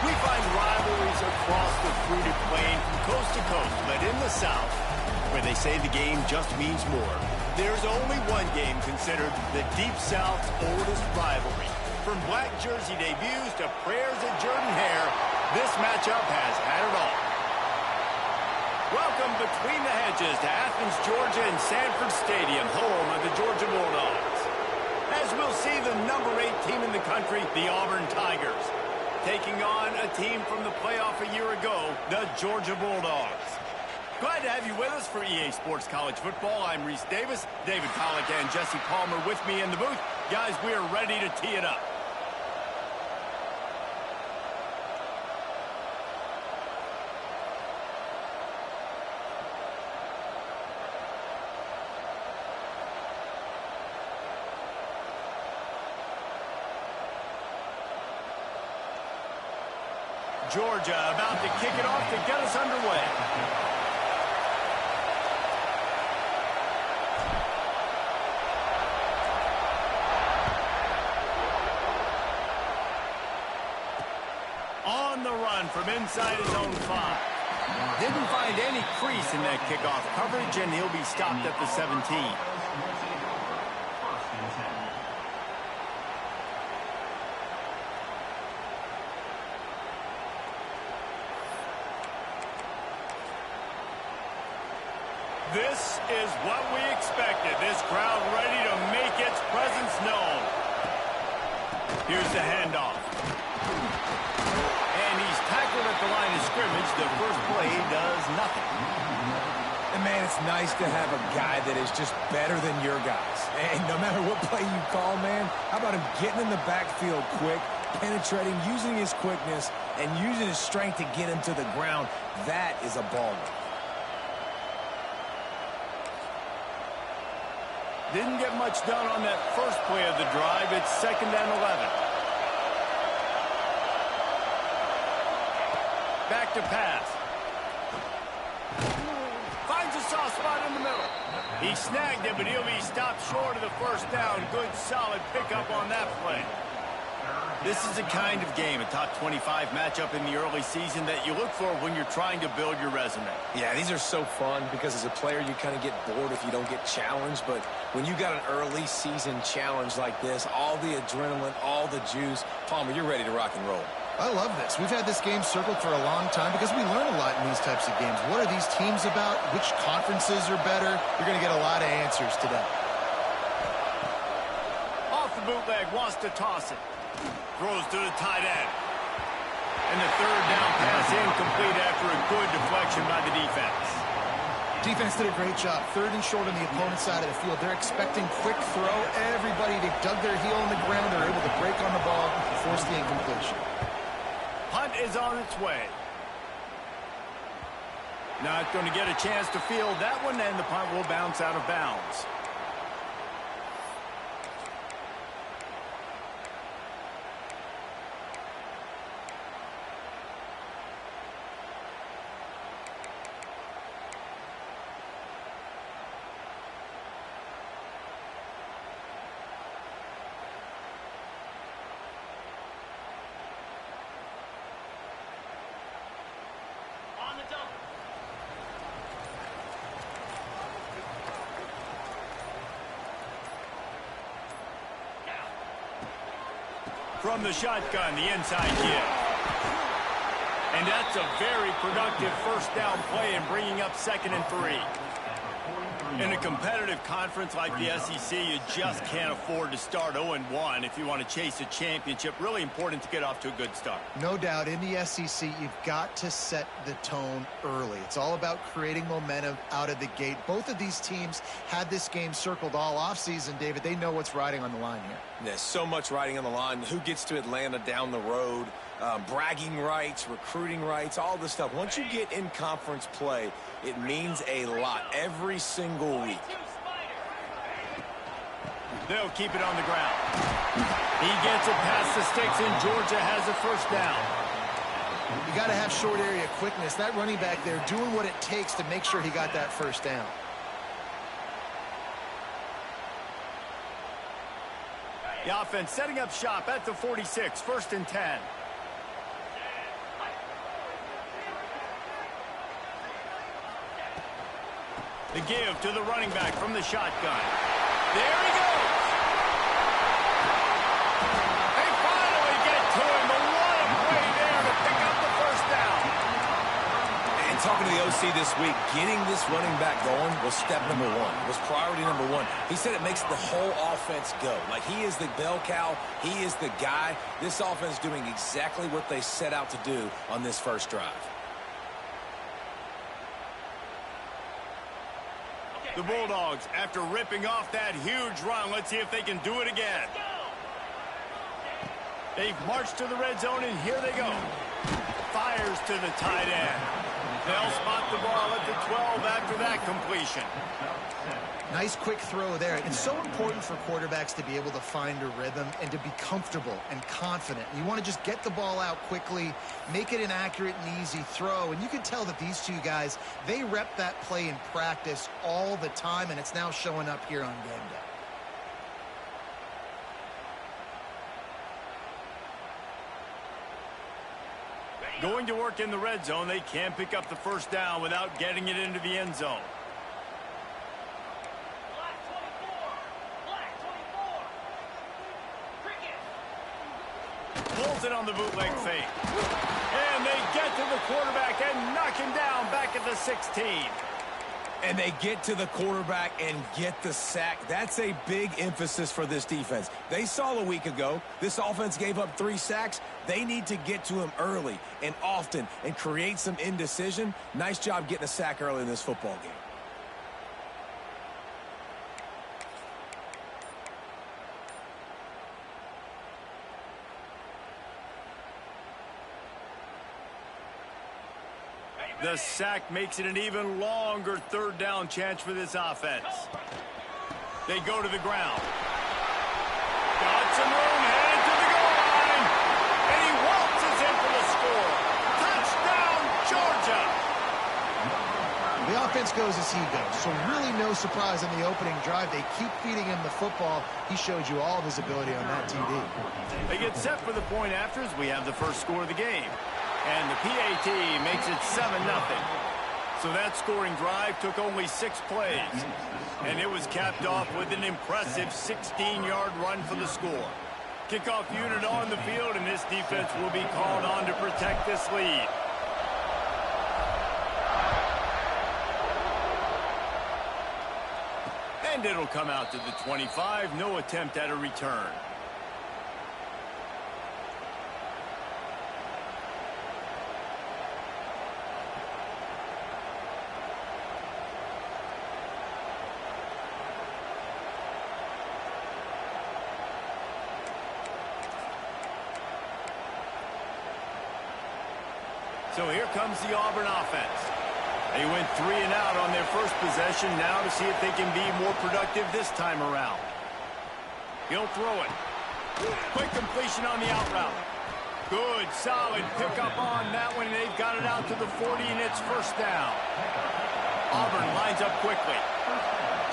We find rivalries across the fruited plain from coast to coast, but in the South, where they say the game just means more, there's only one game considered the Deep South's oldest rivalry. From black jersey debuts to prayers at Jordan Hare, this matchup has had it all. Welcome between the hedges to Athens, Georgia and Sanford Stadium, home of the Georgia Bulldogs. As we'll see the number 8 team in the country, the Auburn Tigers, taking on a team from the playoff a year ago, the Georgia Bulldogs. Glad to have you with us for EA Sports College Football. I'm Reese Davis, David Pollack and Jesse Palmer with me in the booth. Guys, we are ready to tee it up. Georgia about to kick it off to get us underway. On the run from inside his own 5. Didn't find any crease in that kickoff coverage, and he'll be stopped at the 17. This is what we expected. This crowd ready to make its presence known. Here's the handoff. And he's tackled at the line of scrimmage. The first play does nothing. And, man, it's nice to have a guy that is just better than your guys. And no matter what play you call, man, how about him getting in the backfield quick, penetrating, using his quickness, and using his strength to get him to the ground? That is a baller. Didn't get much done on that first play of the drive. It's 2nd and 11. Back to pass. Finds a soft spot in the middle. He snagged it, but he'll be stopped short of the first down. Good, solid pickup on that play. This is the kind of game, a top 25 matchup in the early season, that you look for when you're trying to build your resume. Yeah, these are so fun because as a player you kind of get bored if you don't get challenged, but when you got an early season challenge like this, all the adrenaline, all the juice, Palmer, you're ready to rock and roll. I love this. We've had this game circled for a long time because we learn a lot in these types of games. What are these teams about? Which conferences are better? You're going to get a lot of answers today. Off the bootleg, wants to toss it. Throws to the tight end. And the third down pass incomplete after a good deflection by the defense. Defense did a great job. 3rd and short on the opponent's side of the field. They're expecting quick throw. Everybody, they dug their heel in the ground. They're able to break on the ball and force the incompletion. Punt is on its way. Not going to get a chance to field that one, and the punt will bounce out of bounds. From the shotgun, the inside give. And that's a very productive first down play in bringing up 2nd and 3. In a competitive conference like the SEC, you just can't afford to start 0-1 if you want to chase a championship. Really important to get off to a good start. No doubt, in the SEC, you've got to set the tone early. It's all about creating momentum out of the gate. Both of these teams had this game circled all offseason, David. They know what's riding on the line here. There's so much riding on the line. Who gets to Atlanta down the road? Bragging rights, recruiting rights, all this stuff. Once you get in conference play, it means a lot every single week. They'll keep it on the ground. He gets it past the sticks, and Georgia has a first down. You got to have short area quickness. That running back there doing what it takes to make sure he got that first down. The offense setting up shop at the 46, 1st and 10. The give to the running back from the shotgun. There he goes. They finally get to him, but what a play there to pick up the first down. And talking to the OC this week, getting this running back going was step number one, was priority number one. He said it makes the whole offense go. Like, he is the bell cow. He is the guy. This offense doing exactly what they set out to do on this first drive. The Bulldogs, after ripping off that huge run, let's see if they can do it again. They've marched to the red zone, and here they go. Fires to the tight end. They'll spot the ball at the 12 after that completion. Nice quick throw there. It's so important for quarterbacks to be able to find a rhythm and to be comfortable and confident. You want to just get the ball out quickly, make it an accurate and easy throw. And you can tell that these two guys, they rep that play in practice all the time, and it's now showing up here on game day. Going to work in the red zone, they can't pick up the first down without getting it into the end zone. Pulls it on the bootleg fake. And they get to the quarterback and knock him down back at the 16. And they get to the quarterback and get the sack. That's a big emphasis for this defense. They saw a week ago, this offense gave up 3 sacks. They need to get to him early and often and create some indecision. Nice job getting a sack early in this football game. The sack makes it an even longer third down chance for this offense. They go to the ground. Got some room, headed to the goal line. And he waltzes in for the score. Touchdown, Georgia. The offense goes as he goes, so really no surprise in the opening drive. They keep feeding him the football. He showed you all of his ability on that TD. They get set for the point after as we have the first score of the game. And the PAT makes it 7-0. So that scoring drive took only 6 plays. And it was capped off with an impressive 16-yard run for the score. Kickoff unit on the field, and this defense will be called on to protect this lead. And it'll come out to the 25. No attempt at a return. So here comes the Auburn offense. They went 3 and out on their first possession, now to see if they can be more productive this time around. He'll throw it. Quick completion on the out route. Good, solid pickup on that one. They've got it out to the 40, and it's first down. Auburn lines up quickly.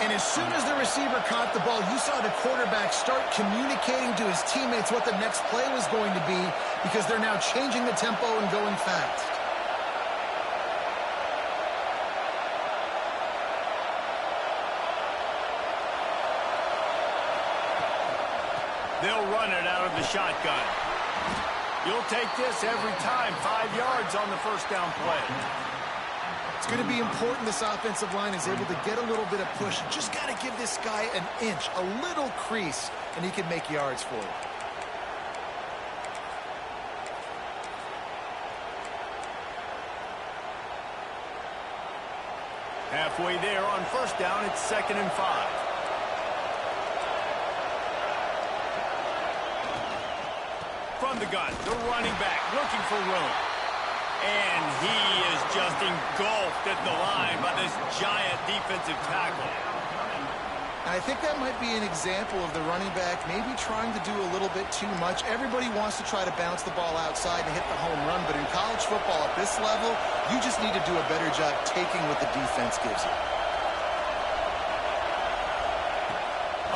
And as soon as the receiver caught the ball, you saw the quarterback start communicating to his teammates what the next play was going to be, because they're now changing the tempo and going fast. They'll run it out of the shotgun. You'll take this every time. 5 yards on the first down play. It's going to be important this offensive line is able to get a little bit of push. You just got to give this guy an inch, a little crease, and he can make yards for you. Halfway there on first down, it's 2nd and 5. From the gun, the running back looking for room. And he is just engulfed at the line by this giant defensive tackle. I think that might be an example of the running back maybe trying to do a little bit too much. Everybody wants to try to bounce the ball outside and hit the home run, but in college football at this level, you just need to do a better job taking what the defense gives you.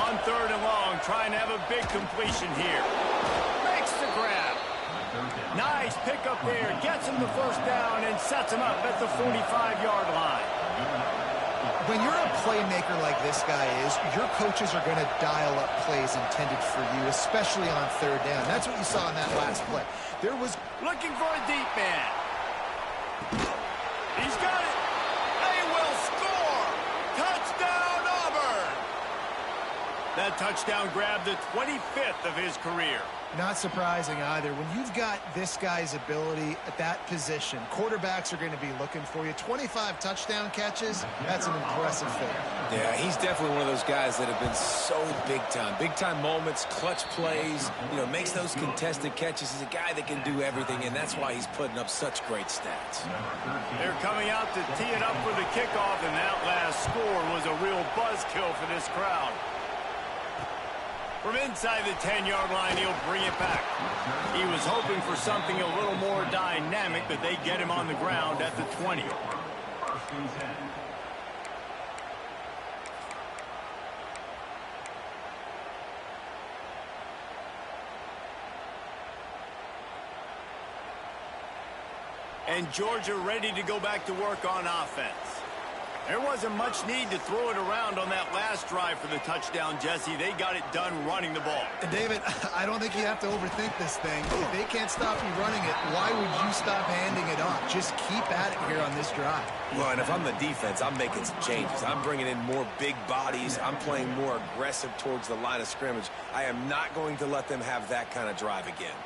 On 3rd and long, trying to have a big completion here. Makes the grab. Nice pickup there. Gets him the first down and sets him up at the 45-yard line. When you're a playmaker like this guy is, your coaches are going to dial up plays intended for you, especially on third down. That's what you saw in that last play. There was looking for a deep man. He's got it. They will score. Touchdown, Auburn. That touchdown grabbed the 25th of his career. Not surprising either. When you've got this guy's ability at that position, quarterbacks are going to be looking for you. 25 touchdown catches, that's an impressive thing. Yeah, he's definitely one of those guys that have been so big time. Big time moments, clutch plays, makes those contested catches. He's a guy that can do everything, and that's why he's putting up such great stats. They're coming out to tee it up for the kickoff, and that last score was a real buzzkill for this crowd. From inside the 10-yard line, he'll bring it back. He was hoping for something a little more dynamic, but they get him on the ground at the 20. And Georgia ready to go back to work on offense. There wasn't much need to throw it around on that last drive for the touchdown, Jesse. They got it done running the ball. And David, I don't think you have to overthink this thing. If they can't stop you running it, why would you stop handing it off? Just keep at it here on this drive. Well, and if I'm the defense, I'm making some changes. I'm bringing in more big bodies. I'm playing more aggressive towards the line of scrimmage. I am not going to let them have that kind of drive again.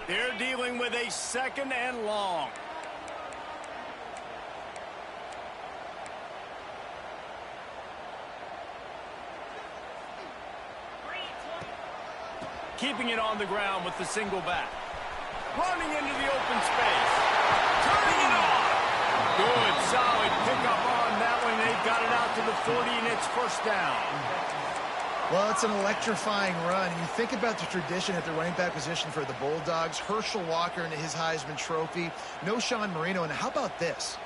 They're dealing with a 2nd and long. Keeping it on the ground with the single back. Running into the open space. Turning it on. Good, solid pickup on that one. They've got it out to the 40, and it's first down. Well, it's an electrifying run. And you think about the tradition at the running back position for the Bulldogs. Herschel Walker and his Heisman Trophy. No Sean Marino. And how about this?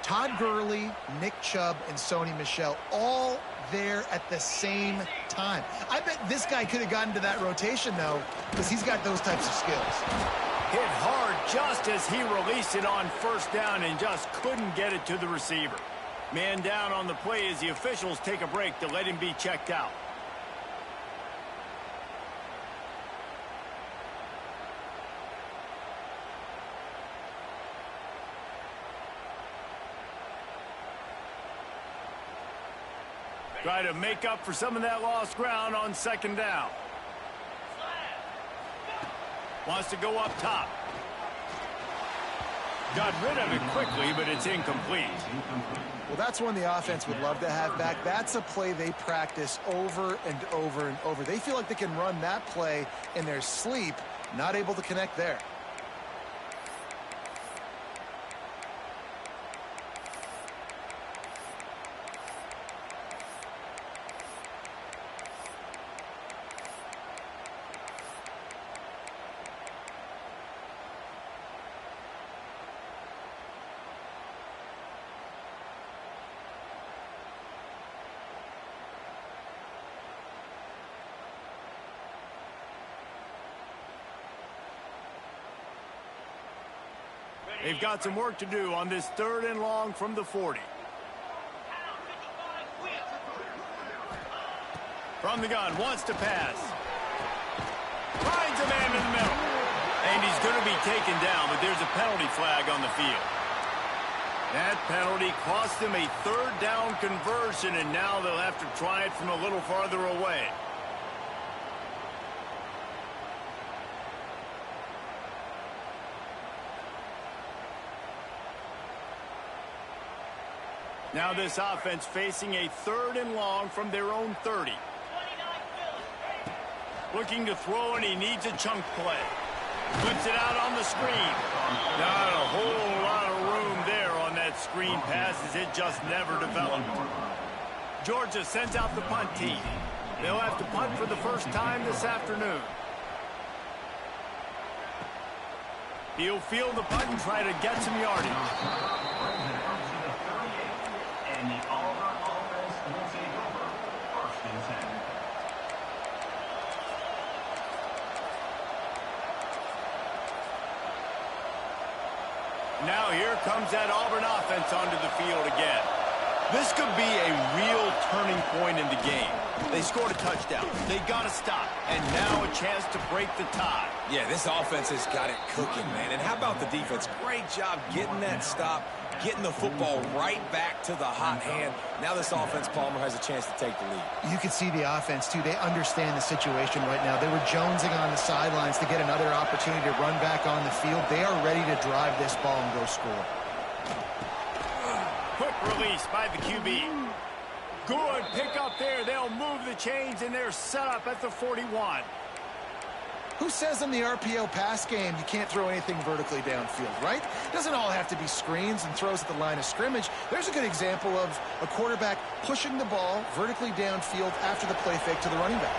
Todd Gurley, Nick Chubb, and Sony Michel all there at the same time. I bet this guy could have gotten to that rotation, though, because he's got those types of skills. Hit hard just as he released it on first down and just couldn't get it to the receiver. Man down on the play as the officials take a break to let him be checked out. Try to make up for some of that lost ground on 2nd down. Wants to go up top. Got rid of it quickly, but it's incomplete. Well, that's one the offense would love to have back. That's a play they practice over and over and over. They feel like they can run that play in their sleep, not able to connect there. They've got some work to do on this 3rd and long from the 40. From the gun, wants to pass. Finds a man in the middle. And he's going to be taken down, but there's a penalty flag on the field. That penalty cost them a 3rd down conversion, and now they'll have to try it from a little farther away. Now this offense facing a 3rd and long from their own 30. Looking to throw, and he needs a chunk play. Puts it out on the screen. Not a whole lot of room there on that screen pass, as it just never developed. Georgia sends out the punt team. They'll have to punt for the first time this afternoon. He'll field the punt and try to get some yardage. And the Auburn offense will take over 1st and 10. now here comes that Auburn offense onto the field again. This could be a real turning point in the game. They scored a touchdown. They got to stop. And now a chance to break the tie. Yeah, this offense has got it cooking, man. And how about the defense? Great job getting that stop, getting the football right back to the hot hand. Now this offense, Palmer, has a chance to take the lead. You can see the offense, too. They understand the situation right now. They were jonesing on the sidelines to get another opportunity to run back on the field. They are ready to drive this ball and go score. Quick release by the QB. Good pick up there. They'll move the chains, and they're set up at the 41. Who says in the RPO pass game you can't throw anything vertically downfield, right? Doesn't all have to be screens and throws at the line of scrimmage. There's a good example of a quarterback pushing the ball vertically downfield after the play fake to the running back.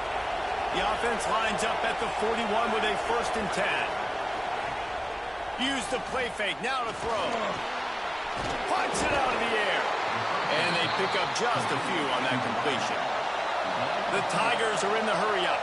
The offense lines up at the 41 with a 1st and 10. Use the play fake. Now to throw. Punts it out of the air. And they pick up just a few on that completion. The Tigers are in the hurry-up.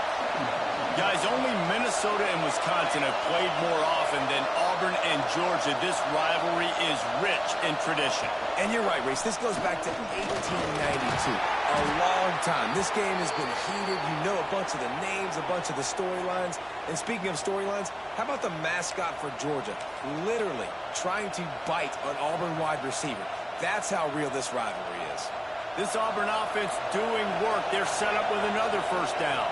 Guys, only Minnesota and Wisconsin have played more often than Auburn and Georgia. This rivalry is rich in tradition. And you're right, Reese. This goes back to 1892. A long time. This game has been heated. You know a bunch of the names, a bunch of the storylines. And speaking of storylines, how about the mascot for Georgia? Literally trying to bite an Auburn wide receiver. That's how real this rivalry is. This Auburn offense doing work. They're set up with another 1st down.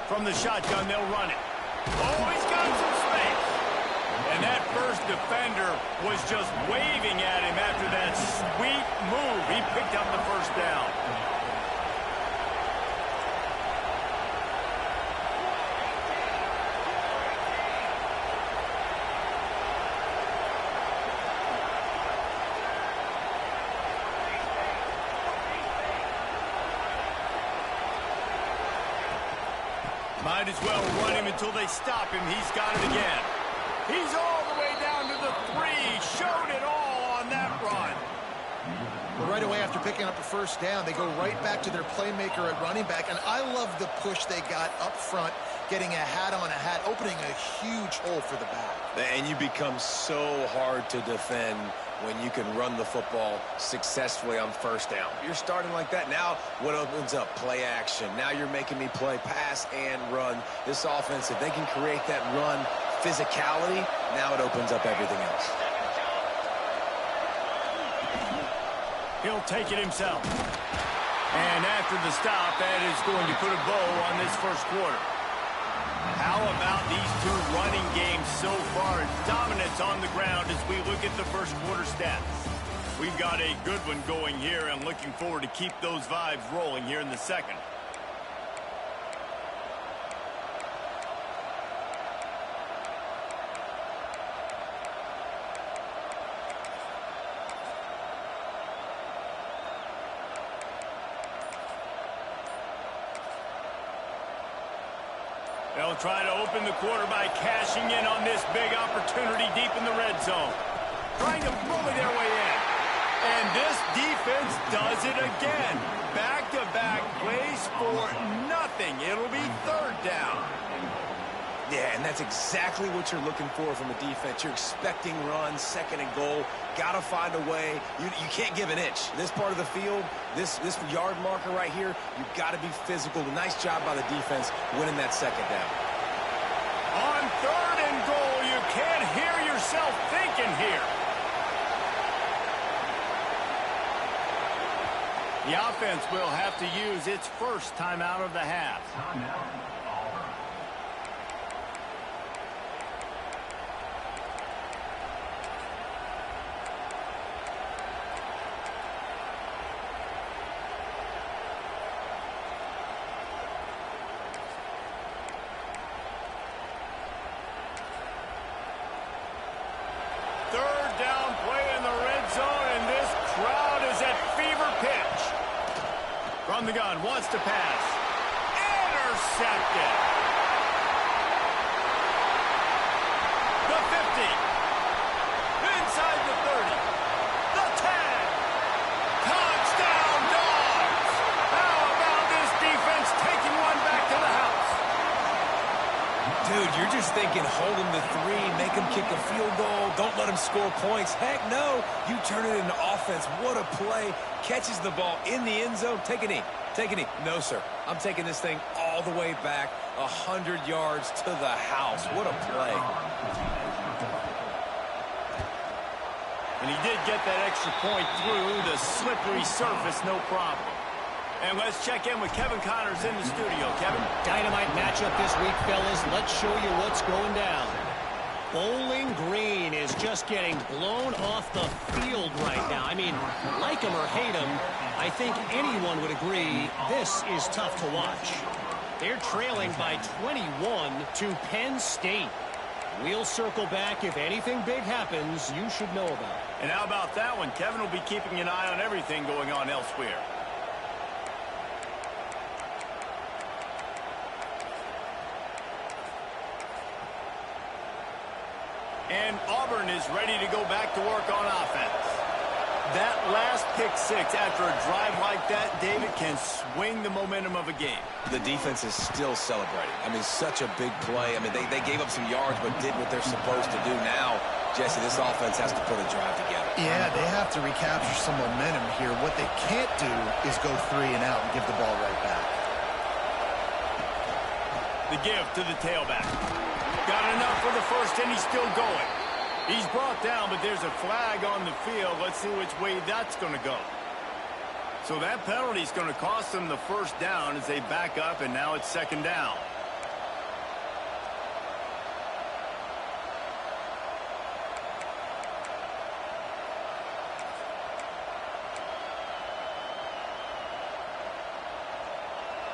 From the shotgun, they'll run it. Oh, he's got some space. And that first defender was just waving at him after that sweet move. He picked up the 1st down. Might as well run him until they stop him. He's got it again. He's all the way down to the 3. Showed it all on that run. But right away after picking up a 1st down, they go right back to their playmaker at running back. And I love the push they got up front, getting a hat on a hat, opening a huge hole for the back. And you become so hard to defend when you can run the football successfully on 1st down. You're starting like that. Now what opens up? Play action. Now you're making me play pass and run. This offense, if they can create that run physicality, now it opens up everything else. He'll take it himself. And after the stop, that is going to put a bow on this 1st quarter. How about these two running games so far? Dominance on the ground as we look at the 1st quarter stats. We've got a good one going here and looking forward to keep those vibes rolling here in the 2nd. They'll try to open the quarter by cashing in on this big opportunity deep in the red zone. Trying to bully their way in. And this defense does it again. Back-to-back plays for nothing. It'll be 3rd down. Yeah, and that's exactly what you're looking for from a defense. You're expecting runs, 2nd and goal. Got to find a way. You can't give an inch. This part of the field, this yard marker right here, you've got to be physical. Nice job by the defense winning that 2nd down. On 3rd and goal, you can't hear yourself thinking here. The offense will have to use its 1st timeout of the half. From the gun, wants to pass. Intercepted. The 50. Inside the 30. The 10. Touchdown, Dogs. How about this defense? Dude, you're just thinking hold him to 3, make him kick a field goal, don't let him score points. Heck no, you turn it into offense. What a play. Catches the ball in the end zone. Take a knee. Take a knee. No, sir. I'm taking this thing all the way back 100 yards to the house. What a play. And he did get that extra point through the slippery surface, no problem. And let's check in with Kevin Connors in the studio. Kevin? Dynamite matchup this week, fellas. Let's show you what's going down. Bowling Green is just getting blown off the field right now. I mean, like him or hate him, I think anyone would agree this is tough to watch. They're trailing by 21 to Penn State. We'll circle back. If anything big happens, you should know about it. And how about that one? Kevin will be keeping an eye on everything going on elsewhere. And Auburn is ready to go back to work on offense. That last pick six after a drive like that, David, can swing the momentum of a game. The defense is still celebrating. I mean, such a big play. I mean, they gave up some yards but did what they're supposed to do. Now, Jesse, this offense has to put a drive together. Yeah, they have to recapture some momentum here. What they can't do is go 3 and out and give the ball right back. The give to the tailback. Got enough for the first, and he's still going. He's brought down, but there's a flag on the field. Let's see which way that's going to go. So that penalty is going to cost them the first down as they back up, and now it's second down.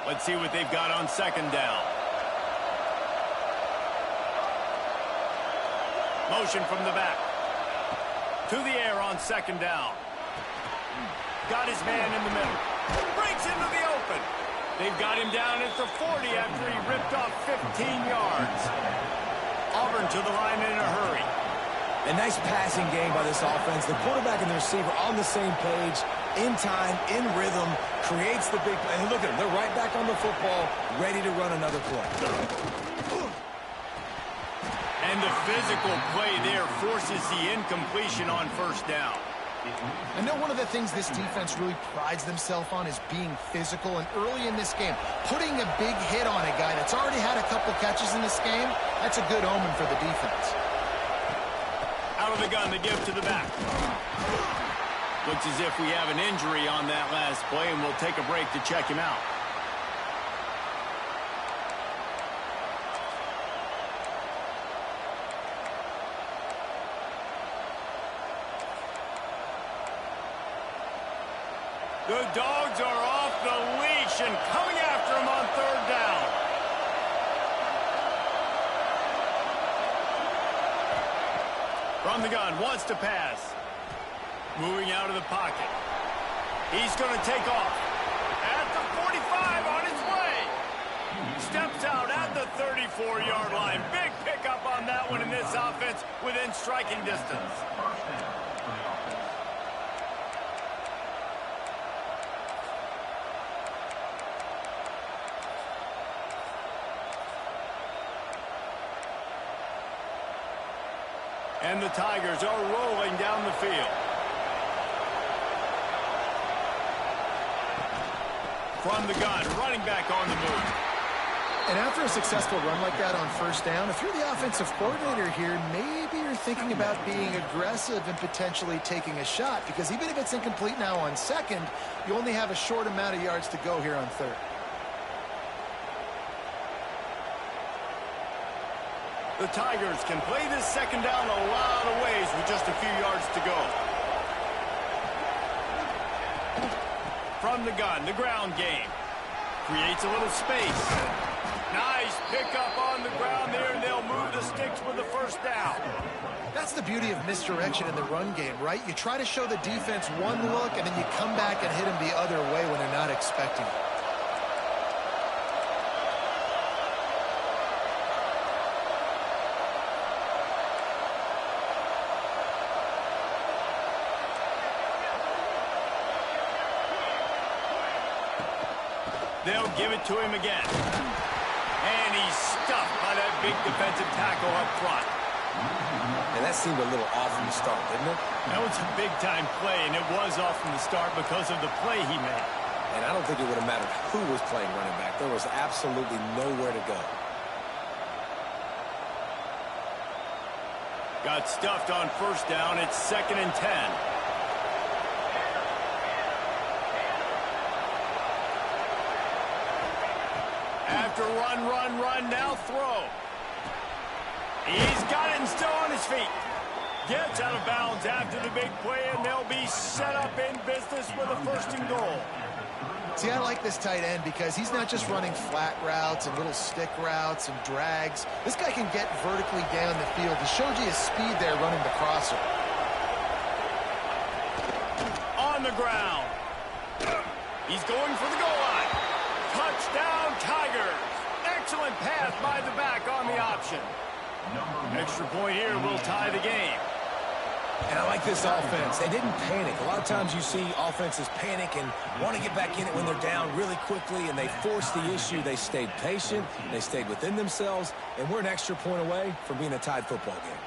Let's see what they've got on second down. Motion from the back. To the air on second down. Got his man in the middle. Breaks into the open. They've got him down at the 40 after he ripped off 15 yards. Auburn to the line in a hurry. A nice passing game by this offense. The quarterback and the receiver on the same page, in time, in rhythm, creates the big play. And look at them. They're right back on the football, ready to run another play. And the physical play there forces the incompletion on first down. I know one of the things this defense really prides themselves on is being physical, and early in this game, putting a big hit on a guy that's already had a couple catches in this game, that's a good omen for the defense. Out of the gun, the give to the back. Looks as if we have an injury on that last play, and we'll take a break to check him out. The Dogs are off the leash and coming after him on third down. From the gun, wants to pass. Moving out of the pocket. He's going to take off. At the 45, on his way. Steps out at the 34-yard line. Big pickup on that one in this offense within striking distance. And the Tigers are rolling down the field. From the gun, running back on the move. And after a successful run like that on first down, if you're the offensive coordinator here, maybe you're thinking about being aggressive and potentially taking a shot, because even if it's incomplete now on second, you only have a short amount of yards to go here on third. The Tigers can play this second down a lot of ways with just a few yards to go. From the gun, the ground game. Creates a little space. Nice pickup on the ground there, and they'll move the sticks with the first down. That's the beauty of misdirection in the run game, right? You try to show the defense one look, and then you come back and hit them the other way when they're not expecting it. They'll give it to him again. And he's stuffed by that big defensive tackle up front. And that seemed a little off from the start, didn't it? That was a big-time play, and it was off from the start because of the play he made. And I don't think it would have mattered who was playing running back. There was absolutely nowhere to go. Got stuffed on first down. It's 2nd and 10. After run, now throw. He's got it and still on his feet. Gets out of bounds after the big play, and they'll be set up in business with a 1st and goal. See, I like this tight end because he's not just running flat routes and little stick routes and drags. This guy can get vertically down the field. He showed you his speed there running the crosser. On the ground. He's going for the goal line. Touchdown, Tigers. Excellent pass by the back on the option. Extra point here will tie the game. And I like this offense. They didn't panic. A lot of times you see offenses panic and want to get back in it when they're down really quickly, and they force the issue. They stayed patient. They stayed within themselves, and we're an extra point away from being a tied football game.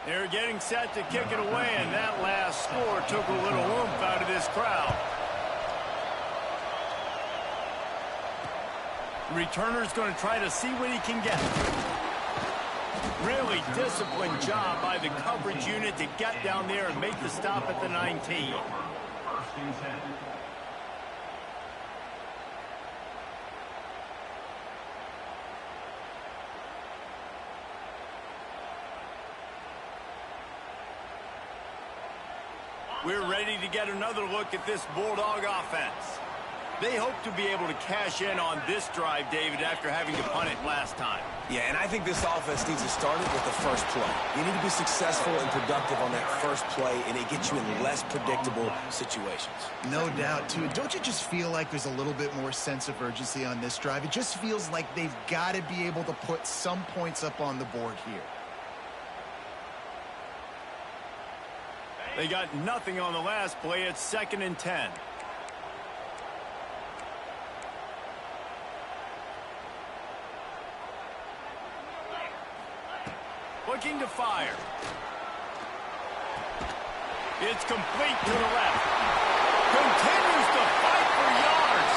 They're getting set to kick it away, and that last score took a little oomph out of this crowd. Returner's going to try to see what he can get. Really disciplined job by the coverage unit to get down there and make the stop at the 19. We're ready to get another look at this Bulldog offense. They hope to be able to cash in on this drive, David, after having to punt it last time. Yeah, and I think this offense needs to start it with the first play. You need to be successful and productive on that first play, and it gets you in less predictable situations. No doubt, too. Don't you just feel like there's a little bit more sense of urgency on this drive? It just feels like they've got to be able to put some points up on the board here. They got nothing on the last play. It's 2nd and 10. Looking to fire. It's complete to the left. Continues to fight for yards.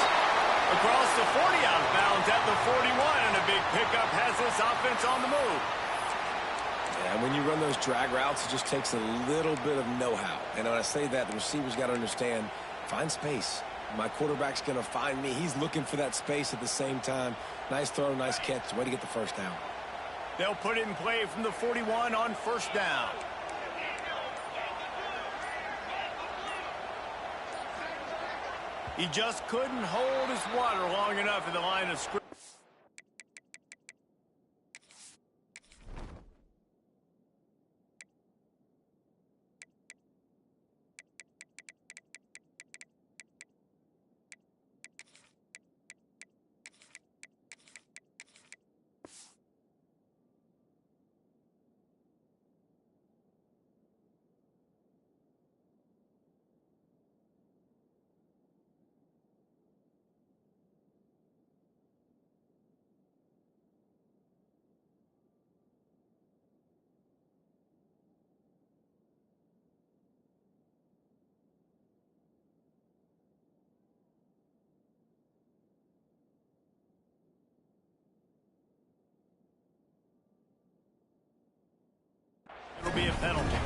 Across the 40 out of bounds at the 41, and a big pickup has this offense on the move. Yeah, and when you run those drag routes, it just takes a little bit of know-how. And when I say that, the receiver's got to understand, find space. My quarterback's going to find me. He's looking for that space at the same time. Nice throw, nice catch. Way to get the first down. They'll put it in play from the 41 on first down. He just couldn't hold his water long enough in the line of scrimmage. It'll be a penalty.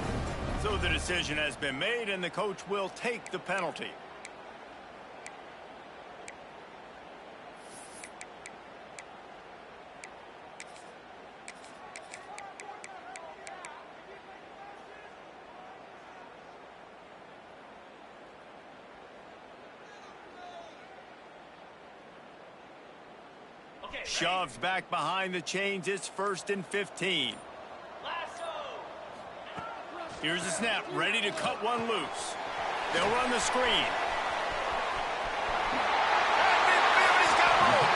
So the decision has been made, and the coach will take the penalty. Shoves back behind the chains. It's 1st and 15. Here's the snap, ready to cut one loose. They'll run the screen. At midfield, he's got room.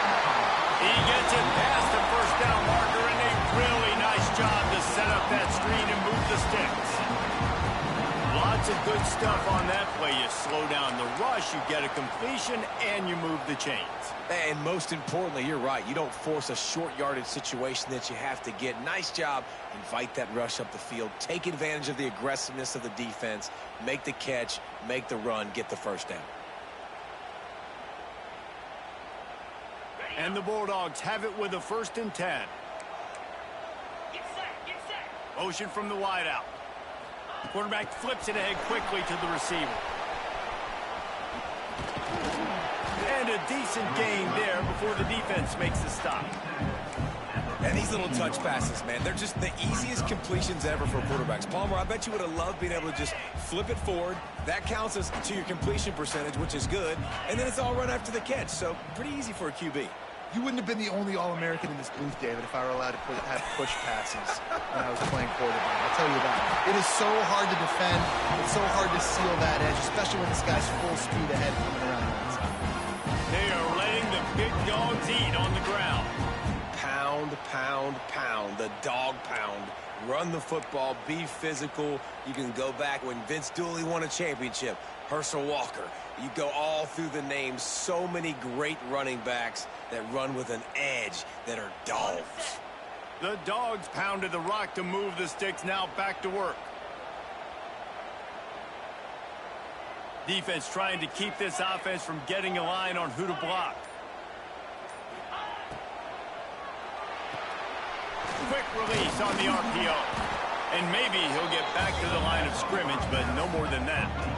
He gets it past the first down marker, and a really nice job to set up that screen and move the sticks. Lots of good stuff on that play. You slow down the rush, you get a completion, and you move the chains. And most importantly, you're right. You don't force a short yardage situation that you have to get. Nice job. Invite that rush up the field. Take advantage of the aggressiveness of the defense. Make the catch. Make the run. Get the first down. And the Bulldogs have it with a 1st and 10. Motion from the wideout. Quarterback flips it ahead quickly to the receiver. And a decent gain there before the defense makes the stop. And these little touch passes, man, they're just the easiest completions ever for quarterbacks. Palmer, I bet you would have loved being able to just flip it forward. That counts as to your completion percentage, which is good. And then it's all run after the catch, so pretty easy for a QB. You wouldn't have been the only All-American in this booth, David, if I were allowed to have push passes when I was playing quarterback. I'll tell you that. It is so hard to defend. It's so hard to seal that edge, especially when this guy's full speed ahead coming around the outside. They are letting the big dogs eat on the ground. Pound, pound, pound. The dog pound. Run the football. Be physical. You can go back when Vince Dooley won a championship. Herschel Walker. You go all through the names. So many great running backs that run with an edge that are dogs. The Dogs pounded the rock to move the sticks. Now back to work. Defense trying to keep this offense from getting a line on who to block. Quick release on the RPO. And maybe he'll get back to the line of scrimmage, but no more than that.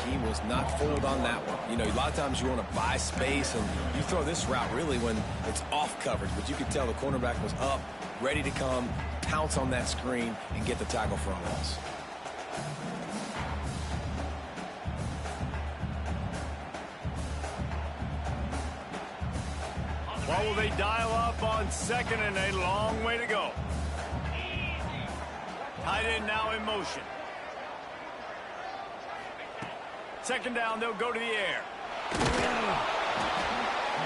He was not fooled on that one. You know, a lot of times you want to buy space, and you throw this route really when it's off coverage. But you could tell the cornerback was up, ready to come, pounce on that screen, and get the tackle for a loss. What will they dial up on 2nd and a long way to go? Tight end now in motion. 2nd down, they'll go to the air.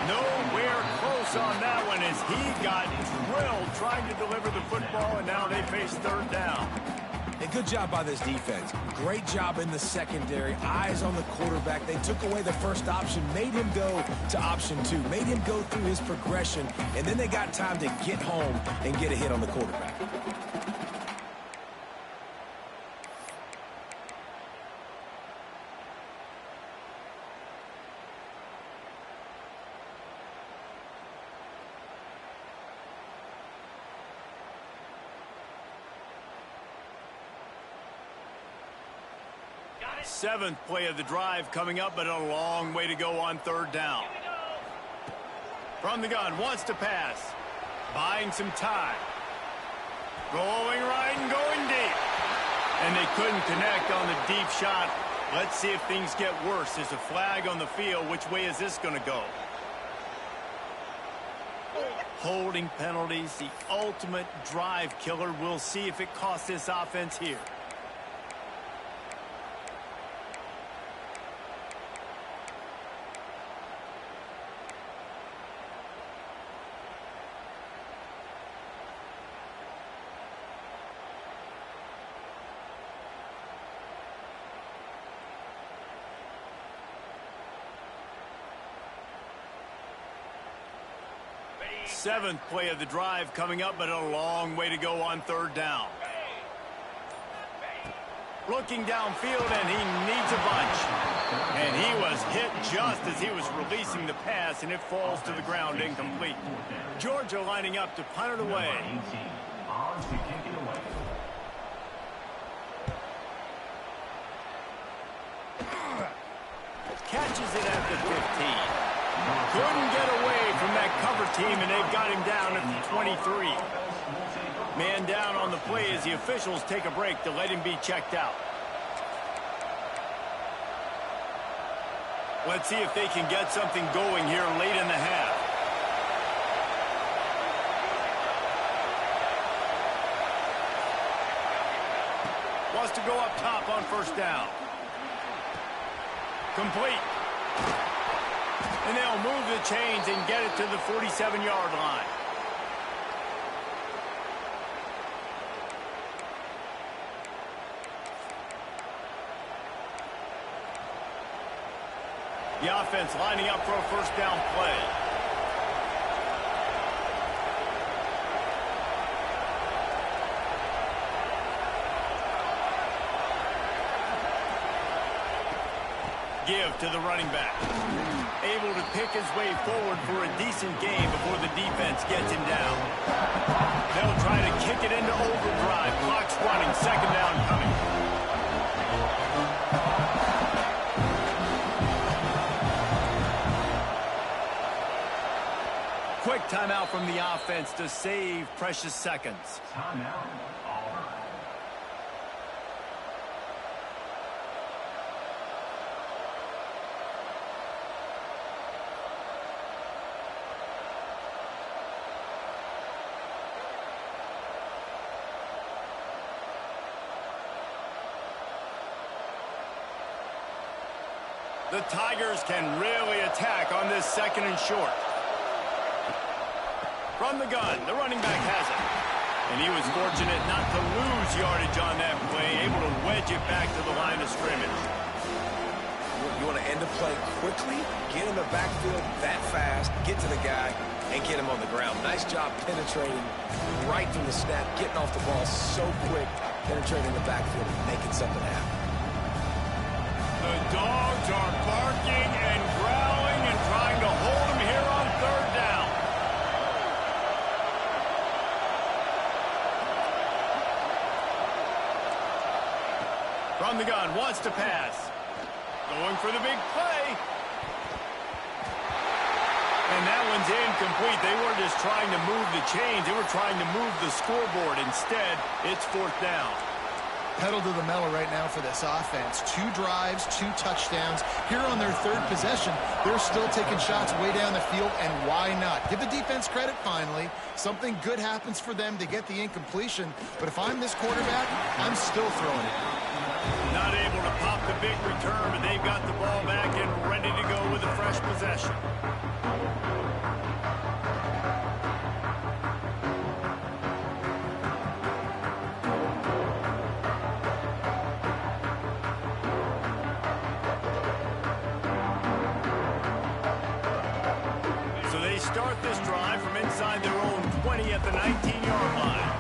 Nowhere close on that one as he got drilled trying to deliver the football, and now they face 3rd down. And good job by this defense. Great job in the secondary. Eyes on the quarterback. They took away the first option, made him go to option 2, made him go through his progression, and then they got time to get home and get a hit on the quarterback. Seventh play of the drive coming up, but a long way to go on 3rd down. From the gun, wants to pass. Buying some time. Rolling right and going deep. And they couldn't connect on the deep shot. Let's see if things get worse. There's a flag on the field. Which way is this going to go? Holding penalties, the ultimate drive killer. We'll see if it costs this offense here. Seventh play of the drive coming up, but a long way to go on 3rd down. Looking downfield, and he needs a bunch. And he was hit just as he was releasing the pass, and it falls to the ground incomplete. Georgia lining up to punt it away. Catches it at the 15. Couldn't get away from that cover team, and they've got him down at the 23. Man down on the play as the officials take a break to let him be checked out. Let's see if they can get something going here late in the half. Wants to go up top on 1st down. Complete. And they'll move the chains and get it to the 47-yard line. The offense lining up for a first down play. Give to the running back. Able to pick his way forward for a decent gain before the defense gets him down. They'll try to kick it into overdrive. Clock's running. Second down coming. Quick timeout from the offense to save precious seconds. Timeout, Auburn. The Tigers can really attack on this second and short. From the gun, the running back has it. And he was fortunate not to lose yardage on that play, able to wedge it back to the line of scrimmage. You want to end the play quickly, get in the backfield that fast, get to the guy, and get him on the ground. Nice job penetrating right from the snap, getting off the ball so quick, penetrating the backfield and making something happen. The dogs are barking and growling and trying to hold him here on third down. From the gun, wants to pass. Going for the big play. And that one's incomplete. They weren't just trying to move the chains. They were trying to move the scoreboard. Instead, it's fourth down. Pedal to the metal right now for this offense. 2 drives, 2 touchdowns. Here on their third possession, they're still taking shots way down the field, and why not? Give the defense credit finally. Something good happens for them to get the incompletion, but if I'm this quarterback, I'm still throwing it. Not able to pop the big return, but they've got the ball back and ready to go with a fresh possession. So they start this drive from inside their own 20 at the 19-yard line.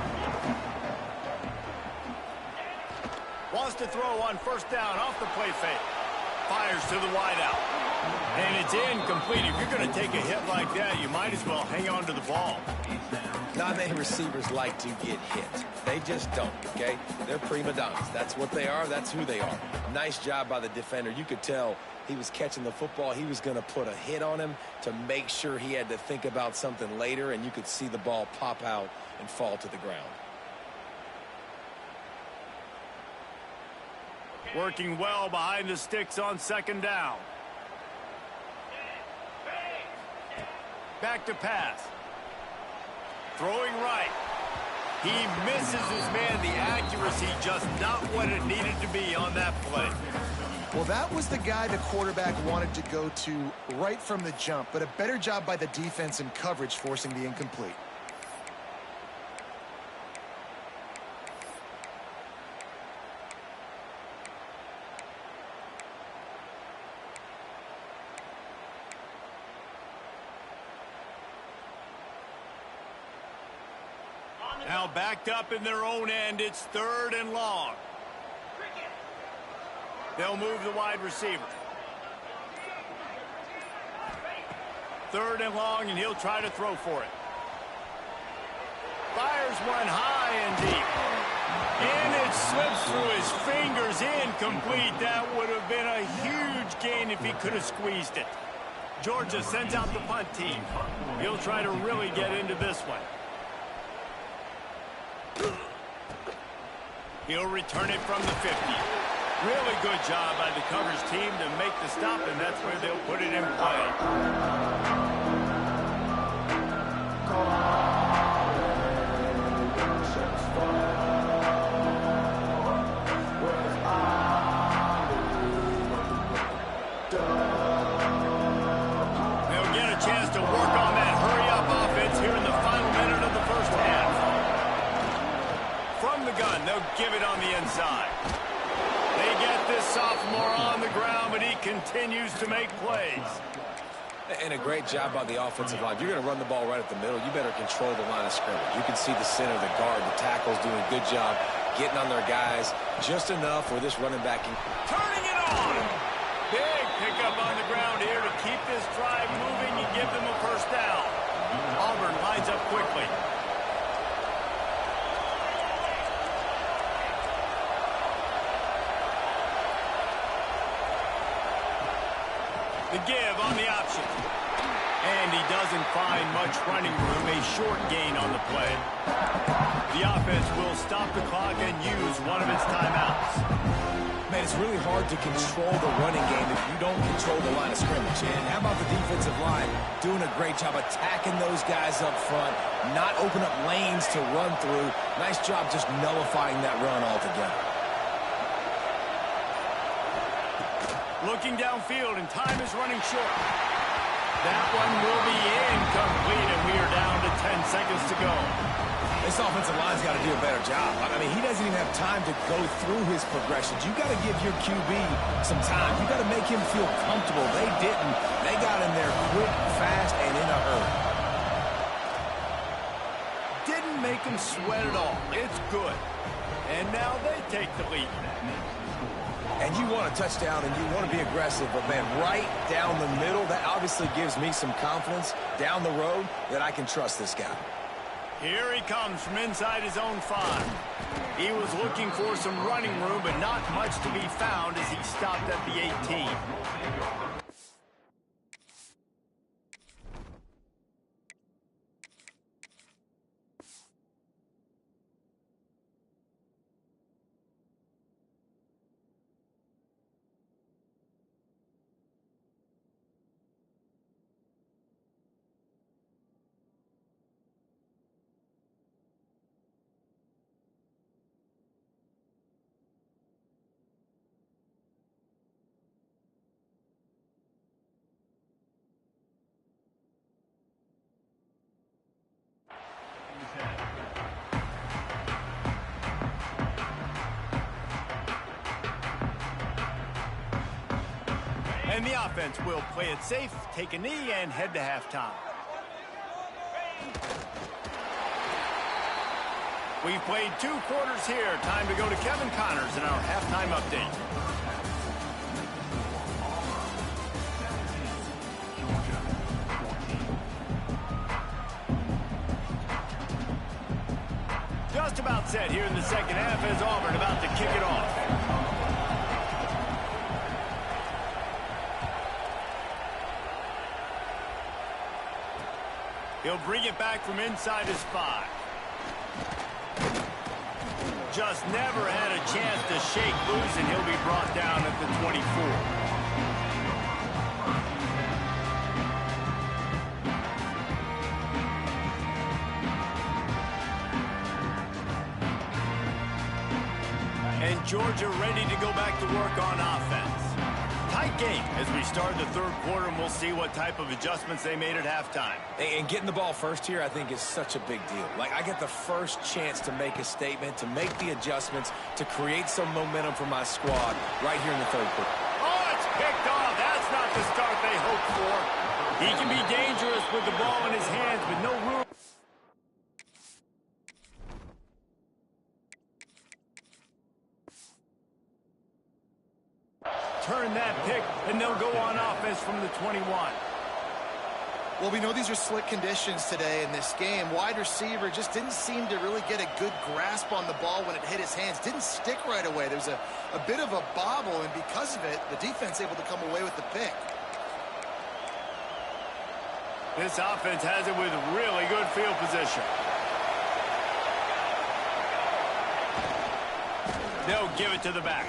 Wants to throw on first down off the play fake. Fires to the wideout. And it's incomplete. If you're going to take a hit like that, you might as well hang on to the ball. Not many receivers like to get hit. They just don't, okay? They're prima donnas. That's what they are. That's who they are. Nice job by the defender. You could tell he was catching the football. He was going to put a hit on him to make sure he had to think about something later, and you could see the ball pop out and fall to the ground. Working well behind the sticks on second down. Back to pass. Throwing right. He misses his man. The accuracy just not what it needed to be on that play. Well, that was the guy the quarterback wanted to go to right from the jump, but a better job by the defense in coverage forcing the incomplete. Now backed up in their own end, it's third and long. They'll move the wide receiver. Third and long, and he'll try to throw for it. Fires one high and deep. And it slips through his fingers, incomplete. That would have been a huge gain if he could have squeezed it. Georgia sends out the punt team. He'll try to really get into this one. He'll return it from the 50. Really good job by the coverage team to make the stop, and that's where they'll put it in play. They'll get a chance to work on that hurry-up offense here in the final minute of the first half. From the gun, they'll give it on the inside. They get this sophomore on the ground, but he continues to make plays. And a great job by the offensive line. If you're going to run the ball right at the middle, you better control the line of scrimmage. You can see the center, the guard, the tackles doing a good job getting on their guys just enough where this running back can... Turning it on! Big pickup on the ground here to keep this drive moving and give them a first down. Auburn lines up quickly. The give on the option. And he doesn't find much running room, a short gain on the play. The offense will stop the clock and use one of its timeouts. Man, it's really hard to control the running game if you don't control the line of scrimmage. And how about the defensive line doing a great job attacking those guys up front, not open up lanes to run through. Nice job just nullifying that run altogether. Looking downfield, and time is running short. That one will be incomplete, and we are down to 10 seconds to go. This offensive line's got to do a better job. I mean, he doesn't even have time to go through his progressions. You got to give your QB some time. You got to make him feel comfortable. They didn't. They got in there quick, fast, and in a hurry. Didn't make him sweat at all. It's good. And now they take the lead. And you want a touchdown and you want to be aggressive, but man, right down the middle, that obviously gives me some confidence down the road that I can trust this guy. Here he comes from inside his own 5. He was looking for some running room, but not much to be found as he stopped at the 18. And the offense will play it safe, take a knee, and head to halftime. We've played 2 quarters here. Time to go to Kevin Connors in our halftime update. Just about set here in the second half as Auburn about to kick it off. He'll bring it back from inside his 5. Just never had a chance to shake loose, and he'll be brought down at the 24. And Georgia ready to go back to work on offense. Tight game as we start the 3rd quarter, and we'll see what type of adjustments they made at halftime. And getting the ball first here, I think, is such a big deal. Like, I get the first chance to make a statement, to make the adjustments, to create some momentum for my squad right here in the 3rd quarter. Oh, it's picked off. That's not the start they hoped for. He can be dangerous with the ball in his hands, but no room. Turn that pick, and they'll go on offense from the 21. Well, we know these are slick conditions today in this game. Wide receiver just didn't seem to really get a good grasp on the ball when it hit his hands. Didn't stick right away. There's a bit of a bobble, and because of it, the defense able to come away with the pick. This offense has it with really good field position. They'll give it to the back.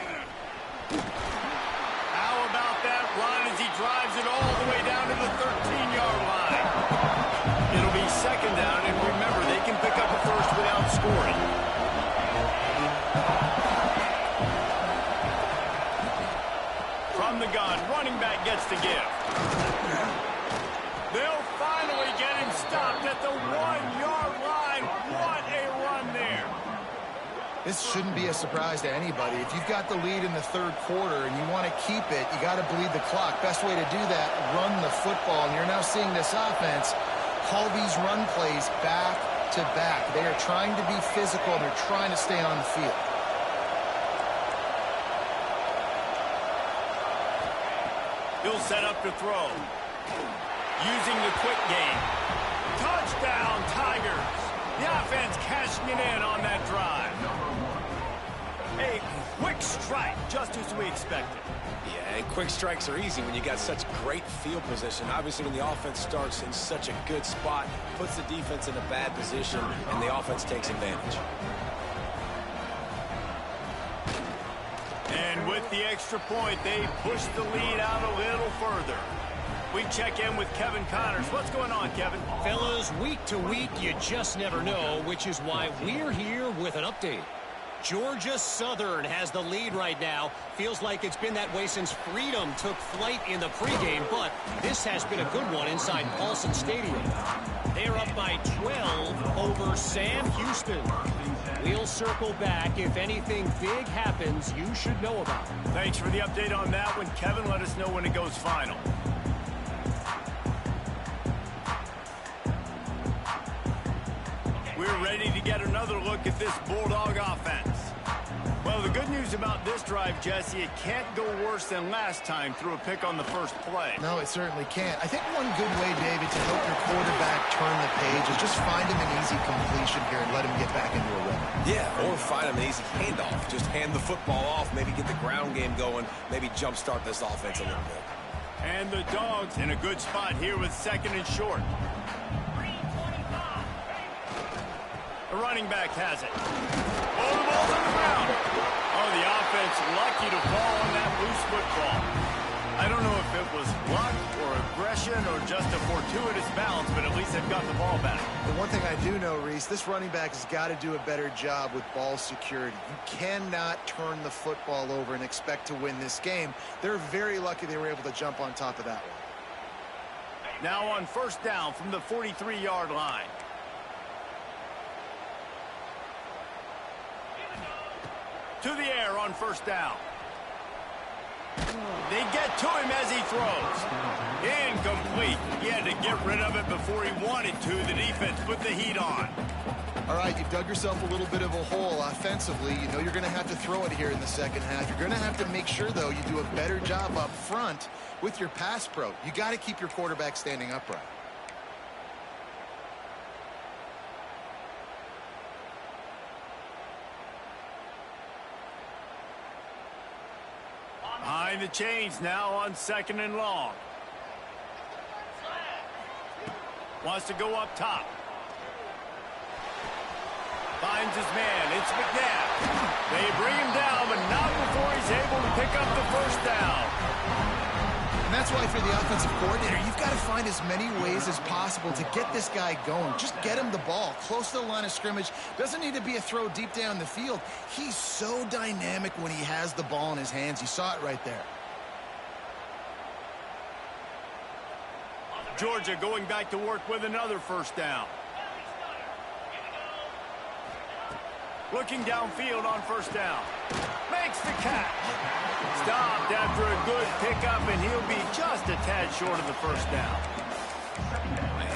How about that run as he drives it all the way down to the 13-yard line? It'll be 2nd down, and remember, they can pick up a first without scoring. From the gun, running back gets to give. They'll finally get him stopped at the 1-yard line. What a run there. This shouldn't be a surprise to anybody. If you've got the lead in the third quarter and you want to keep it, you got to bleed the clock. Best way to do that, run the football. And you're now seeing this offense call these run plays back to back. They are trying to be physical. They're trying to stay on the field. He'll set up to throw. Using the quick game. Touchdown, Tigers. The offense cashing it in on that drive. A quick strike, just as we expected. Yeah, and quick strikes are easy when you got such great field position. Obviously, when the offense starts in such a good spot, puts the defense in a bad position, and the offense takes advantage. And with the extra point, they push the lead out a little further. We check in with Kevin Connors. What's going on, Kevin? Fellas, week to week, you just never know, which is why we're here with an update. Georgia Southern has the lead right now. Feels like it's been that way since Freedom took flight in the pregame, but this has been a good one inside Paulson Stadium. They're up by 12 over Sam Houston. We'll circle back. If anything big happens, you should know about it. Thanks for the update on that one, Kevin. Let us know when it goes final. We're ready to get another look at this Bulldog offense. Well, the good news about this drive, Jesse, it can't go worse than last time through a pick on the first play. No, it certainly can't. I think one good way, David, to help your quarterback turn the page is just find him an easy completion here and let him get back into a rhythm. Yeah, or find him an easy handoff. Just hand the football off, maybe get the ground game going, maybe jumpstart this offense a little bit. And the Dogs in a good spot here with second and short. The running back has it. Oh, the ball's on the ground. Oh, the offense lucky to fall on that loose football. I don't know if it was luck or aggression or just a fortuitous bounce, but at least they've got the ball back. The one thing I do know, Reese, this running back has got to do a better job with ball security. You cannot turn the football over and expect to win this game. They're very lucky they were able to jump on top of that one. Now on first down from the 43-yard line. To the air on first down. They get to him as he throws. Incomplete. He had to get rid of it before he wanted to. The defense put the heat on. All right, you've dug yourself a little bit of a hole offensively. You know you're going to have to throw it here in the second half. You're going to have to make sure, though, you do a better job up front with your pass pro. You got to keep your quarterback standing upright. Behind the chains now on second and long. Wants to go up top. Finds his man. It's McNabb. They bring him down, but not before he's able to pick up the first down. And that's why for the offensive coordinator, you've got to find as many ways as possible to get this guy going. Just get him the ball close to the line of scrimmage. Doesn't need to be a throw deep down the field. He's so dynamic when he has the ball in his hands. You saw it right there. Georgia going back to work with another first down. Looking downfield on first down. Makes the catch. Stopped after a good pickup, and he'll be just a tad short of the first down.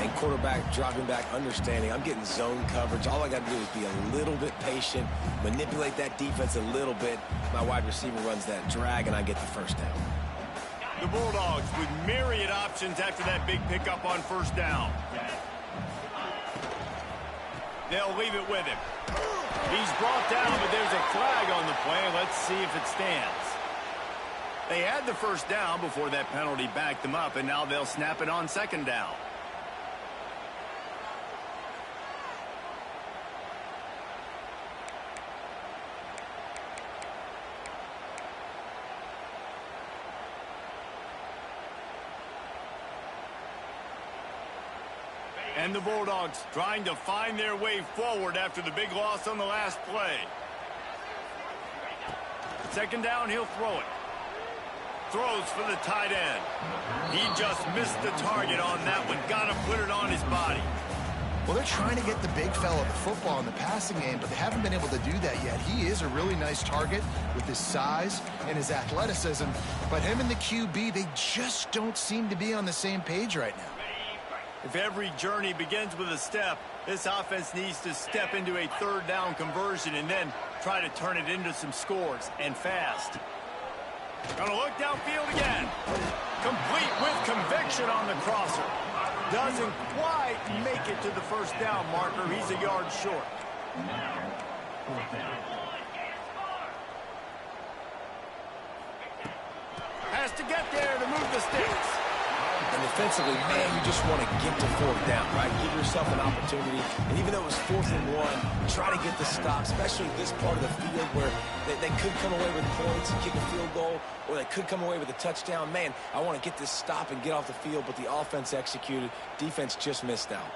And quarterback dropping back, understanding I'm getting zone coverage. All I got to do is be a little bit patient, manipulate that defense a little bit. My wide receiver runs that drag, and I get the first down. The Bulldogs with myriad options after that big pickup on first down. They'll leave it with him. He's brought down, but there's a flag on the play. Let's see if it stands. They had the first down before that penalty backed them up, and now they'll snap it on second down. And the Bulldogs trying to find their way forward after the big loss on the last play. Second down, he'll throw it. Throws for the tight end. He just missed the target on that one. Got to put it on his body. Well, they're trying to get the big fella the football in the passing game, but they haven't been able to do that yet. He is a really nice target with his size and his athleticism, but him and the QB, they just don't seem to be on the same page right now. If every journey begins with a step, this offense needs to step into a third down conversion and then try to turn it into some scores, and fast. Gonna look downfield again. Complete with conviction on the crosser. Doesn't quite make it to the first down marker. He's a yard short. Has to get there to move the sticks. And defensively, man, you just want to get to fourth down, right? Give yourself an opportunity. And even though it was 4th and 1, try to get the stop, especially this part of the field where they could come away with points and kick a field goal, or they could come away with a touchdown. Man, I want to get this stop and get off the field, but the offense executed. Defense just missed out.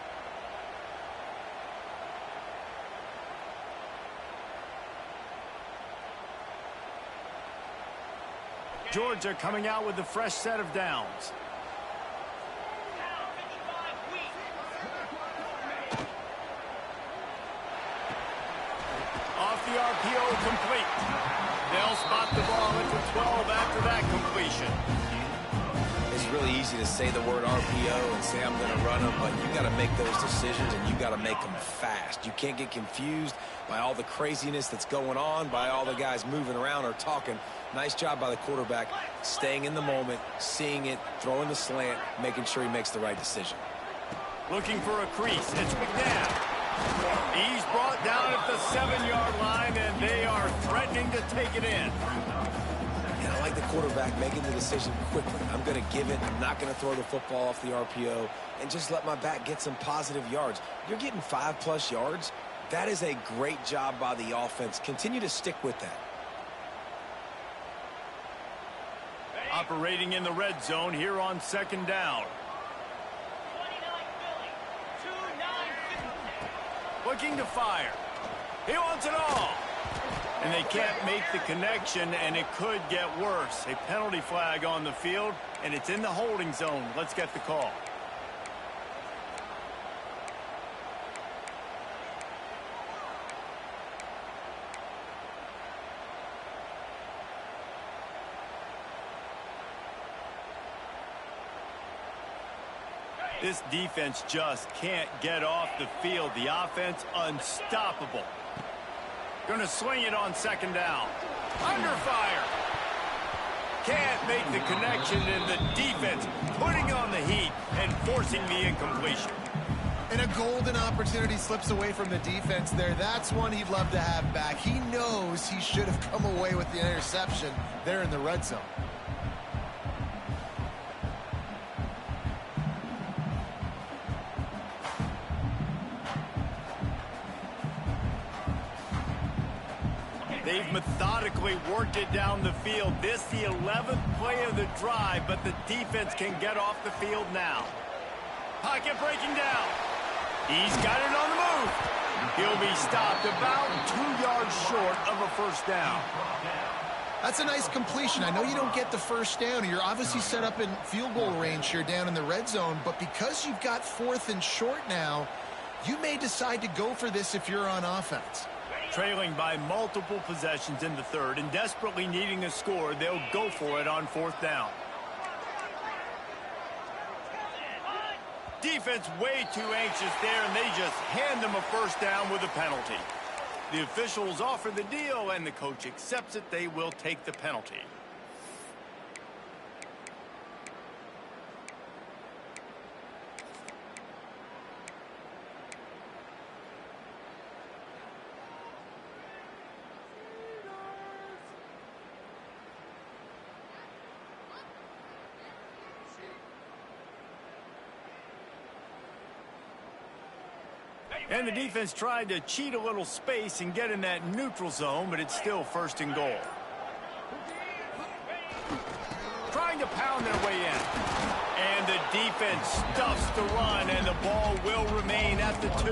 Georgia coming out with a fresh set of downs. Off the RPO, complete. They'll spot the ball at the 12 after that completion. It's really easy to say the word RPO and say I'm going to run them, but you got to make those decisions and you got to make them fast. You can't get confused by all the craziness that's going on, by all the guys moving around or talking. Nice job by the quarterback, staying in the moment, seeing it, throwing the slant, making sure he makes the right decision. Looking for a crease. It's McNabb. He's brought down at the 7-yard line, and they are threatening to take it in. And I like the quarterback making the decision quickly. I'm going to give it. I'm not going to throw the football off the RPO and just let my back get some positive yards. You're getting 5+ yards. That is a great job by the offense. Continue to stick with that. Operating in the red zone here on 2nd down. Looking to fire. He wants it all. And they can't make the connection, and it could get worse. A penalty flag on the field, and it's in the holding zone. Let's get the call. This defense just can't get off the field. The offense unstoppable. Gonna swing it on 2nd down. Under fire. Can't make the connection, and the defense putting on the heat and forcing the incompletion. And a golden opportunity slips away from the defense there. That's one he'd love to have back. He knows he should have come away with the interception there in the red zone. They've methodically worked it down the field. This the 11th play of the drive, but the defense can get off the field now. Pocket breaking down. He's got it on the move. He'll be stopped about 2 yards short of a first down. That's a nice completion. I know you don't get the first down. You're obviously set up in field goal range here down in the red zone, but because you've got 4th and short now, you may decide to go for this if you're on offense. Trailing by multiple possessions in the 3rd and desperately needing a score, they'll go for it on 4th down. Defense way too anxious there, and they just hand them a first down with a penalty. The officials offer the deal, and the coach accepts it. They will take the penalty. And the defense tried to cheat a little space and get in that neutral zone, but it's still 1st and goal. Trying to pound their way in. And the defense stuffs the run, and the ball will remain at the 2.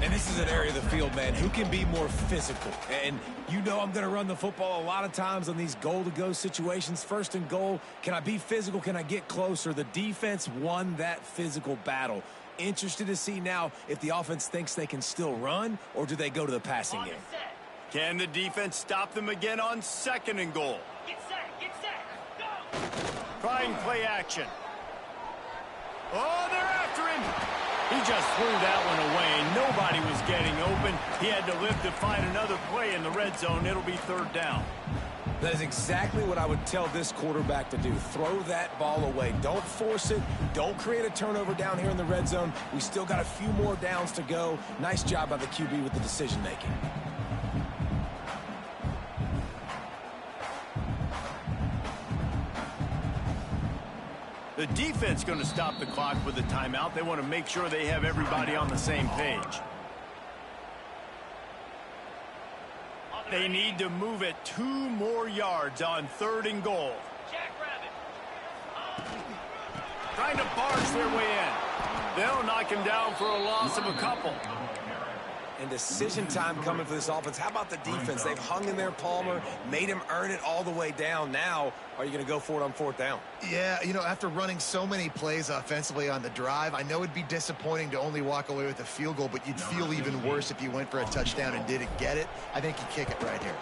And this is an area of the field, man, who can be more physical. And you know I'm going to run the football a lot of times on these goal-to-go situations. 1st and goal, can I be physical? Can I get closer? The defense won that physical battle. Interested to see now if the offense thinks they can still run, or do they go to the passing game? Can the defense stop them again on 2nd and goal? Get set, go! Trying play action. Oh, they're after him. He just threw that one away. Nobody was getting open. He had to live to find another play in the red zone. It'll be 3rd down. That is exactly what I would tell this quarterback to do. Throw that ball away. Don't force it. Don't create a turnover down here in the red zone. We still got a few more downs to go. Nice job by the QB with the decision-making. The defense going to stop the clock with a timeout. They want to make sure they have everybody on the same page. They need to move it 2 more yards on 3rd and goal. Trying to barge their way in. They'll knock him down for a loss of a couple. And decision time coming for this offense. How about the defense? They've hung in there, Palmer, made him earn it all the way down. Now, are you going to go for it on 4th down? Yeah, you know, after running so many plays offensively on the drive, I know it'd be disappointing to only walk away with a field goal, but you'd feel even worse if you went for a touchdown and didn't get it. I think you kick it right here.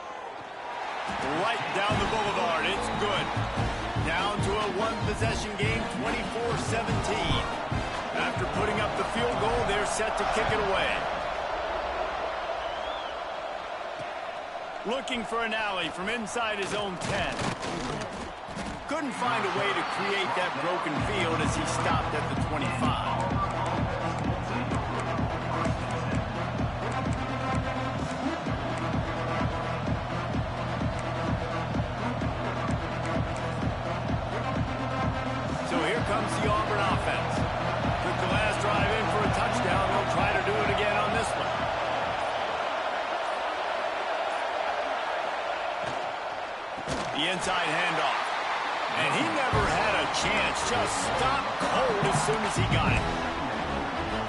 Right down the boulevard. It's good. Down to a 1-possession game, 24-17. After putting up the field goal, they're set to kick it away. Looking for an alley from inside his own 10. Couldn't find a way to create that broken field as he stopped at the 25. So here comes the Auburn offense. Took the last drive in for a touchdown. They'll try to do it again on this one. The inside handoff. And he never had a chance. Just stopped cold as soon as he got it.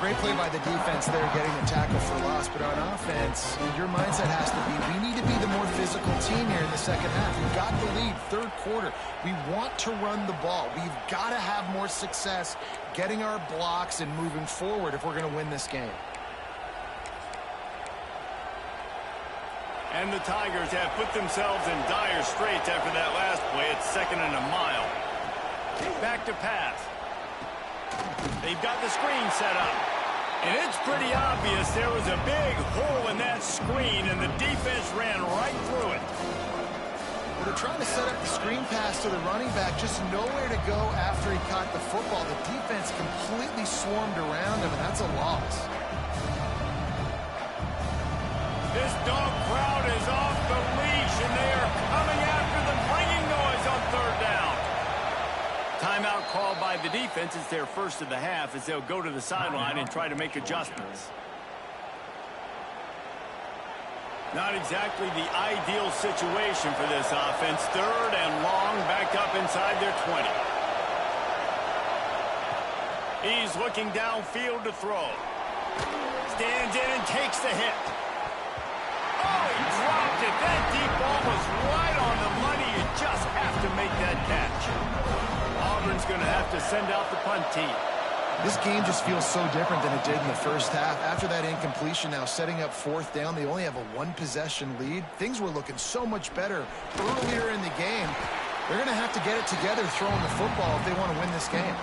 Great play by the defense there, getting the tackle for loss. But on offense, your mindset has to be, we need to be the more physical team here in the second half. We've got the lead, 3rd quarter. We want to run the ball. We've got to have more success getting our blocks and moving forward if we're going to win this game. And the Tigers have put themselves in dire straits after that last play. It's 2nd and a mile. Back to pass. They've got the screen set up. And it's pretty obvious there was a big hole in that screen, and the defense ran right through it. Well, they're trying to set up the screen pass to the running back, just nowhere to go after he caught the football. The defense completely swarmed around him, and that's a loss. This dog crowd is off the leash, and they are coming after them, bringing noise on 3rd down. Timeout called by the defense. It's their first of the half as they'll go to the sideline and try to make adjustments. Not exactly the ideal situation for this offense. 3rd and long, back up inside their 20. He's looking downfield to throw. Stands in and takes the hit. Oh, he dropped it. That deep ball was right on the money. You just have to make that catch. Auburn's going to have to send out the punt team. This game just feels so different than it did in the first half. After that incompletion, now setting up 4th down, they only have a 1-possession lead. Things were looking so much better earlier in the game. They're going to have to get it together throwing the football if they want to win this game.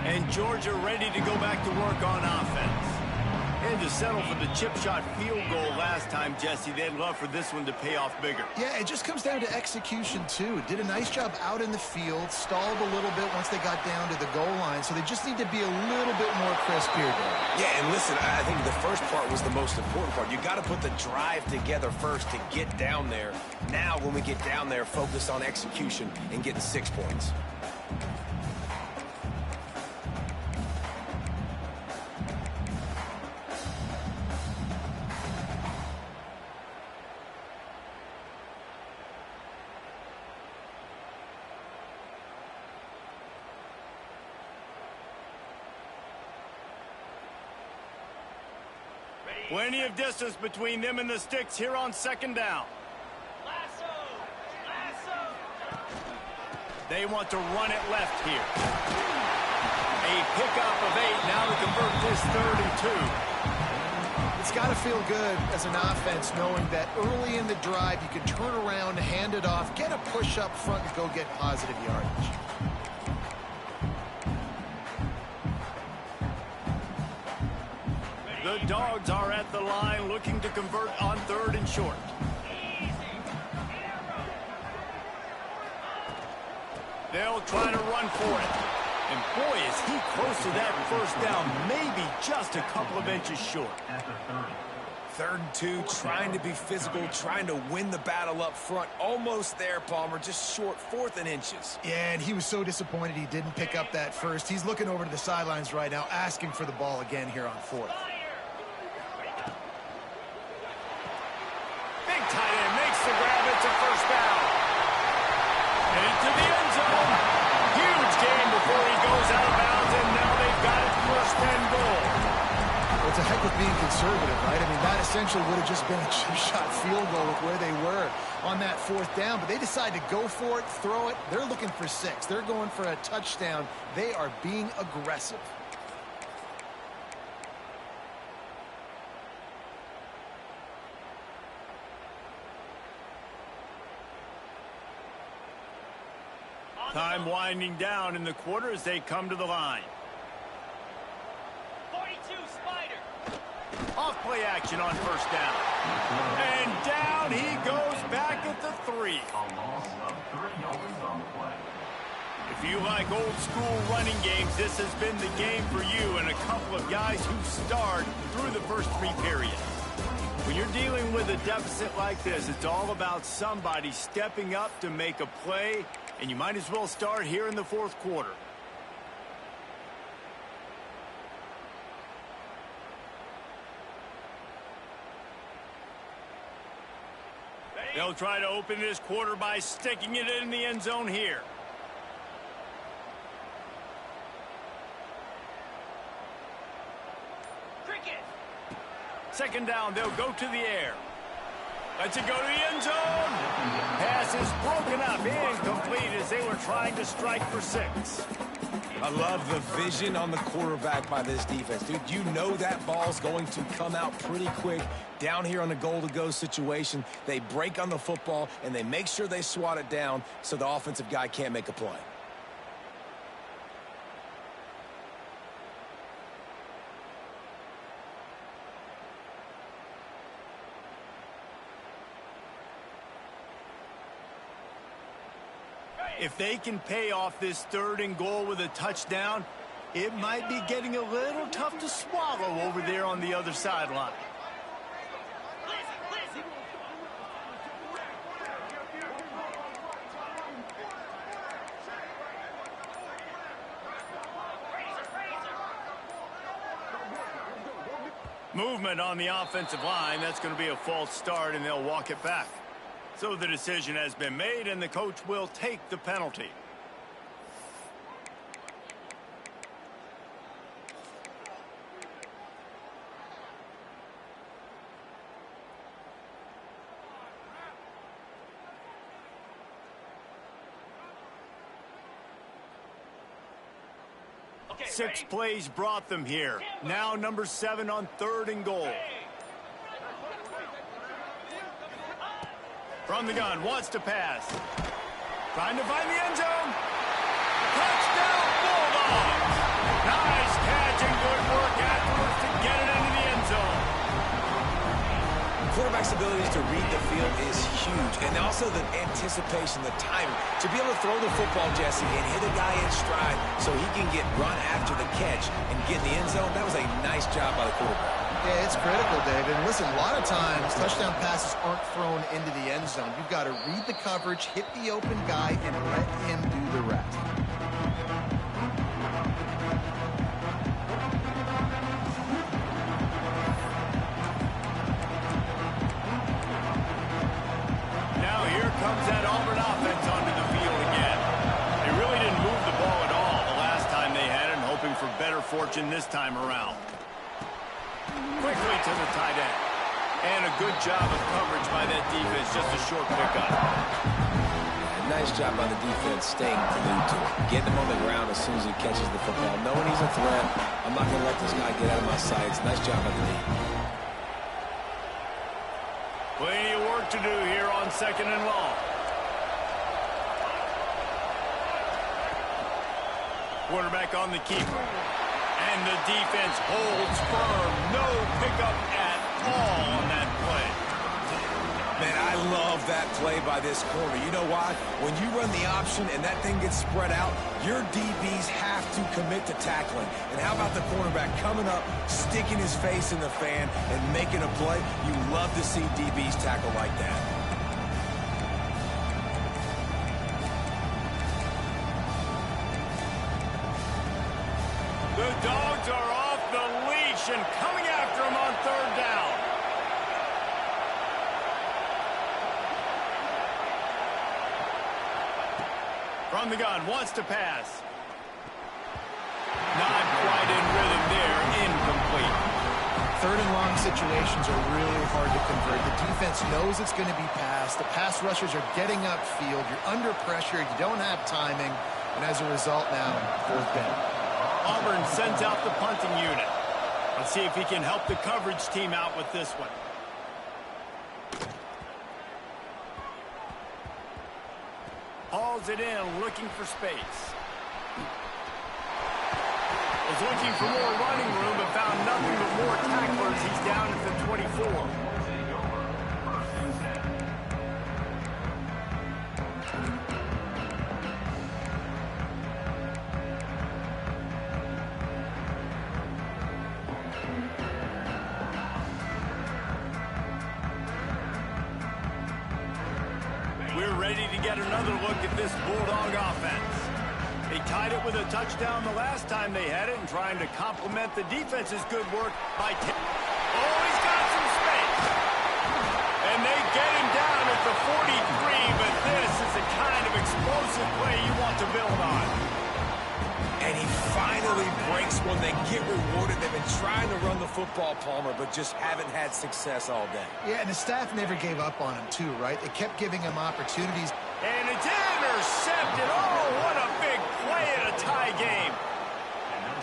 And Georgia ready to go back to work on offense. And to settle for the chip shot field goal last time, Jesse, they'd love for this one to pay off bigger. Yeah, it just comes down to execution, too. Did a nice job out in the field, stalled a little bit once they got down to the goal line, so they just need to be a little bit more crisp here, Dave. Yeah, and listen, I think the first part was the most important part. You got to put the drive together first to get down there. Now, when we get down there, focus on execution and getting 6 points. Plenty of distance between them and the sticks here on second down. Lasso! Lasso! They want to run it left here. A pickup of 8 now to convert this 3rd and 2. It's got to feel good as an offense knowing that early in the drive you can turn around, hand it off, get a push up front, and go get positive yardage. The Dogs are at the line looking to convert on 3rd and short. They'll try to run for it. And boy, is he close to that first down, maybe just a couple of inches short. 3rd and 2, trying to be physical, trying to win the battle up front. Almost there, Palmer, just short, 4th and inches. Yeah, and he was so disappointed he didn't pick up that first. He's looking over to the sidelines right now, asking for the ball again here on 4th. Big tight end makes the grab. It's a first down. And into the end zone. Huge gain before he goes out of bounds, and now they've got it 1st and goal. Well, it's a heck of being conservative, right? I mean, that essentially would have just been a chip-shot field goal with where they were on that 4th down, but they decide to go for it, throw it. They're looking for 6. They're going for a touchdown. They are being aggressive. Time winding down in the quarter as they come to the line. 42 Spider. Off play action on 1st down. And down he goes back at the 3. If you like old school running games, this has been the game for you and a couple of guys who starred through the first 3 periods. When you're dealing with a deficit like this, it's all about somebody stepping up to make a play, and you might as well start here in the 4th quarter. They'll try to open this quarter by sticking it in the end zone here. Cricket. 2nd down, they'll go to the air. Lets it go to the end zone. Pass is broken up, incomplete as they were trying to strike for 6. I love the vision on the quarterback by this defense. Dude, you know that ball's going to come out pretty quick. Down here on the goal-to-go situation, they break on the football, and they make sure they swat it down so the offensive guy can't make a play. If they can pay off this 3rd and goal with a touchdown, it might be getting a little tough to swallow over there on the other sideline. Movement on the offensive line. That's going to be a false start, and they'll walk it back. So the decision has been made, and the coach will take the penalty. Okay, 6 plays brought them here. Now number 7 on 3rd and goal. From the gun, wants to pass. Trying to find the end zone. Touchdown, Bulldogs! Nice catch and good work afterwards to get it into the end zone. Quarterback's abilities to read the field is huge, and also the anticipation, the timing. To be able to throw the football, Jesse, and hit a guy in stride so he can get run after the catch and get in the end zone, that was a nice job by the quarterback. Yeah, it's critical, David. And listen, a lot of times touchdown passes aren't thrown into the end zone. You've got to read the coverage, hit the open guy, and let him do the rest. Now here comes that Auburn offense onto the field again. They really didn't move the ball at all the last time they had it, and hoping for better fortune this time around. Quickly to the tight end. And a good job of coverage by that defense. Just a short pickup. Nice job by the defense staying glued to it. Getting him on the ground as soon as he catches the football. Knowing he's a threat, I'm not going to let this guy get out of my sights. Nice job by the D. Plenty of work to do here on 2nd and long. Quarterback on the keeper. And the defense holds firm. No pickup at all on that play. Man, I love that play by this corner. You know why? When you run the option and that thing gets spread out, your DBs have to commit to tackling. And how about the cornerback coming up, sticking his face in the fan, and making a play? You love to see DBs tackle like that. The Dogs are off the leash and coming after him on 3rd down. From the gun, wants to pass. Not quite in rhythm there, incomplete. 3rd and long situations are really hard to convert. The defense knows it's going to be passed. The pass rushers are getting upfield. You're under pressure. You don't have timing. And as a result now, 4th down. Auburn sends out the punting unit. Let's see if he can help the coverage team out with this one. Hauls it in, looking for space. Was looking for more running room, but found nothing but more tacklers. He's down at the 24. We're ready to get another look at this Bulldog offense. They tied it with a touchdown the last time they had it, and trying to complement the defense's good work by... Oh, he's got some space. And they get him down at the 43, but this is the kind of explosive play you want to build on. And he finally breaks when they get rewarded. They've been trying to run the football, Palmer, but just haven't had success all day. Yeah, and the staff never gave up on him, too, right? They kept giving him opportunities. And it's intercepted. Oh, what a big play in a tie game.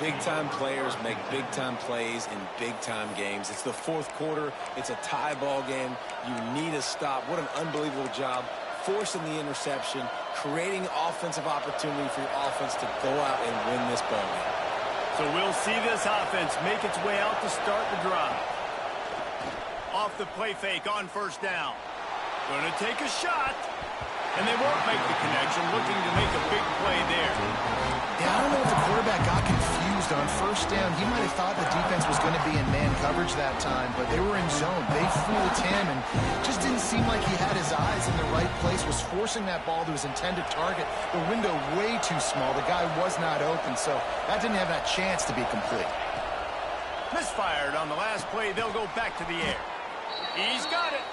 Big-time players make big-time plays in big-time games. It's the 4th quarter. It's a tie ball game. You need a stop. What an unbelievable job forcing the interception, creating offensive opportunity for your offense to go out and win this ball game. So we'll see this offense make its way out to start the drive. Off the play fake on 1st down. Going to take a shot. And they won't make the connection, looking to make a big play there. Yeah, I don't know if the quarterback got confused on 1st down. He might have thought the defense was going to be in man coverage that time, but they were in zone. They fooled him and just didn't seem like he had his eyes in the right place, was forcing that ball to his intended target. The window way too small. The guy was not open, so that didn't have that chance to be complete. Misfired on the last play. They'll go back to the air. He's got it.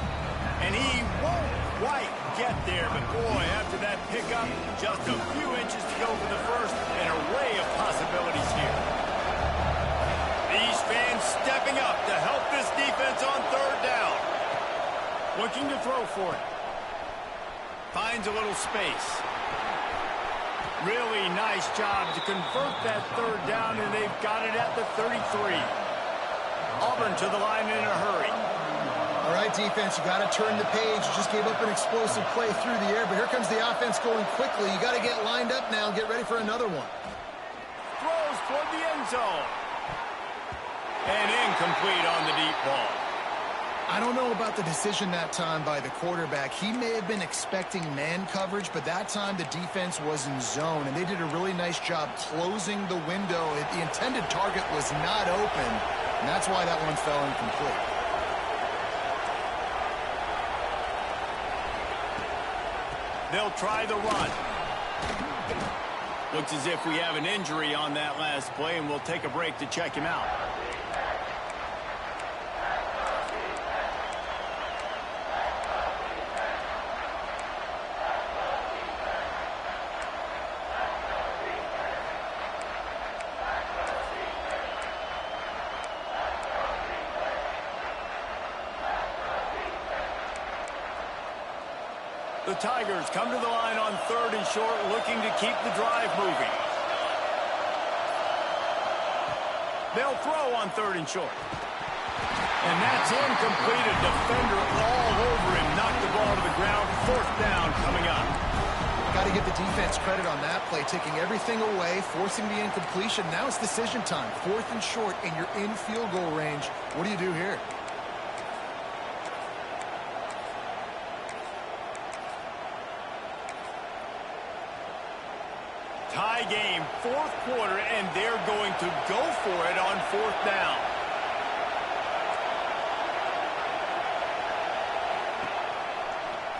And he won't quite get there, but boy, after that pickup, just a few inches to go for the first. An array of possibilities here. These fans stepping up to help this defense on 3rd down. Looking to throw for it. Finds a little space. Really nice job to convert that 3rd down, and they've got it at the 33. Auburn to the line in a hurry. All right, defense, you got to turn the page. You just gave up an explosive play through the air, but here comes the offense going quickly. You got to get lined up now and get ready for another one. Throws toward the end zone. And incomplete on the deep ball. I don't know about the decision that time by the quarterback. He may have been expecting man coverage, but that time the defense was in zone, and they did a really nice job closing the window. The intended target was not open, and that's why that one fell incomplete. They'll try the run. Looks as if we have an injury on that last play, and we'll take a break to check him out. The Tigers come to the line on 3rd and short, looking to keep the drive moving. They'll throw on 3rd and short. And that's incomplete. A defender all over him. Knocked the ball to the ground. 4th down coming up. Got to give the defense credit on that play, taking everything away, forcing the incompletion. Now it's decision time. 4th and short, and you're in field goal range. What do you do here? Tie game, 4th quarter, and they're going to go for it on 4th down.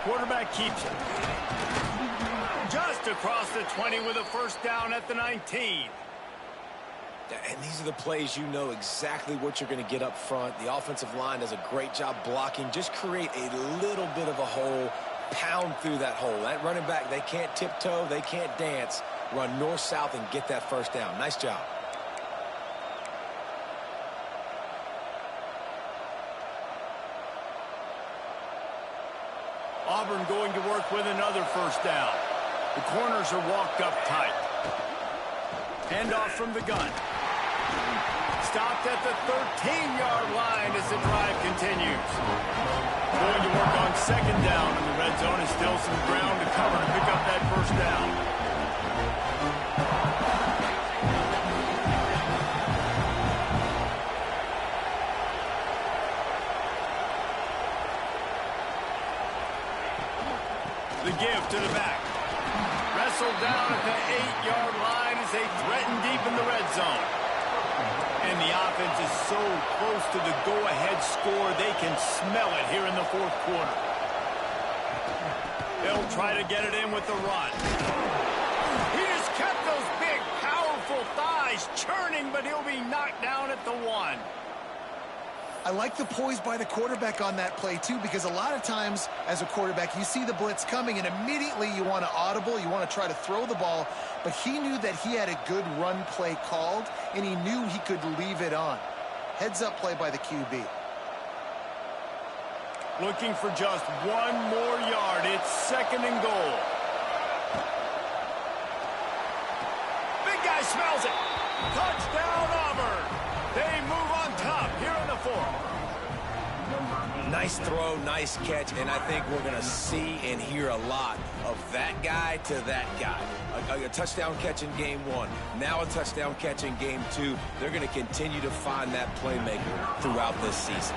Quarterback keeps it. Just across the 20 with a 1st down at the 19. And these are the plays you know exactly what you're going to get up front. The offensive line does a great job blocking. Just create a little bit of a hole, pound through that hole. That running back, they can't tiptoe, they can't dance. Run north-south and get that 1st down. Nice job. Auburn going to work with another 1st down. The corners are walked up tight. Handoff from the gun. Stopped at the 13-yard line as the drive continues. Going to work on 2nd down in the red zone, and still some ground to cover to pick up that 1st down. The give to the back. Wrestled down at the 8-yard line as they threaten deep in the red zone. And the offense is so close to the go-ahead score, they can smell it here in the 4th quarter. They'll try to get it in with the run. He just kept those big, powerful thighs churning, but he'll be knocked down at the 1. I like the poise by the quarterback on that play, too, because a lot of times as a quarterback, you see the blitz coming, and immediately you want to audible, you want to try to throw the ball, but he knew that he had a good run play called, and he knew he could leave it on. Heads-up play by the QB. Looking for just 1 more yard. It's 2nd and goal. Big guy smells it. Touchdown, Auburn. They move on top here in the 4th. Nice throw, nice catch, and I think we're going to see and hear a lot of that guy to that guy. A touchdown catch in game 1, now a touchdown catch in game 2. They're going to continue to find that playmaker throughout this season.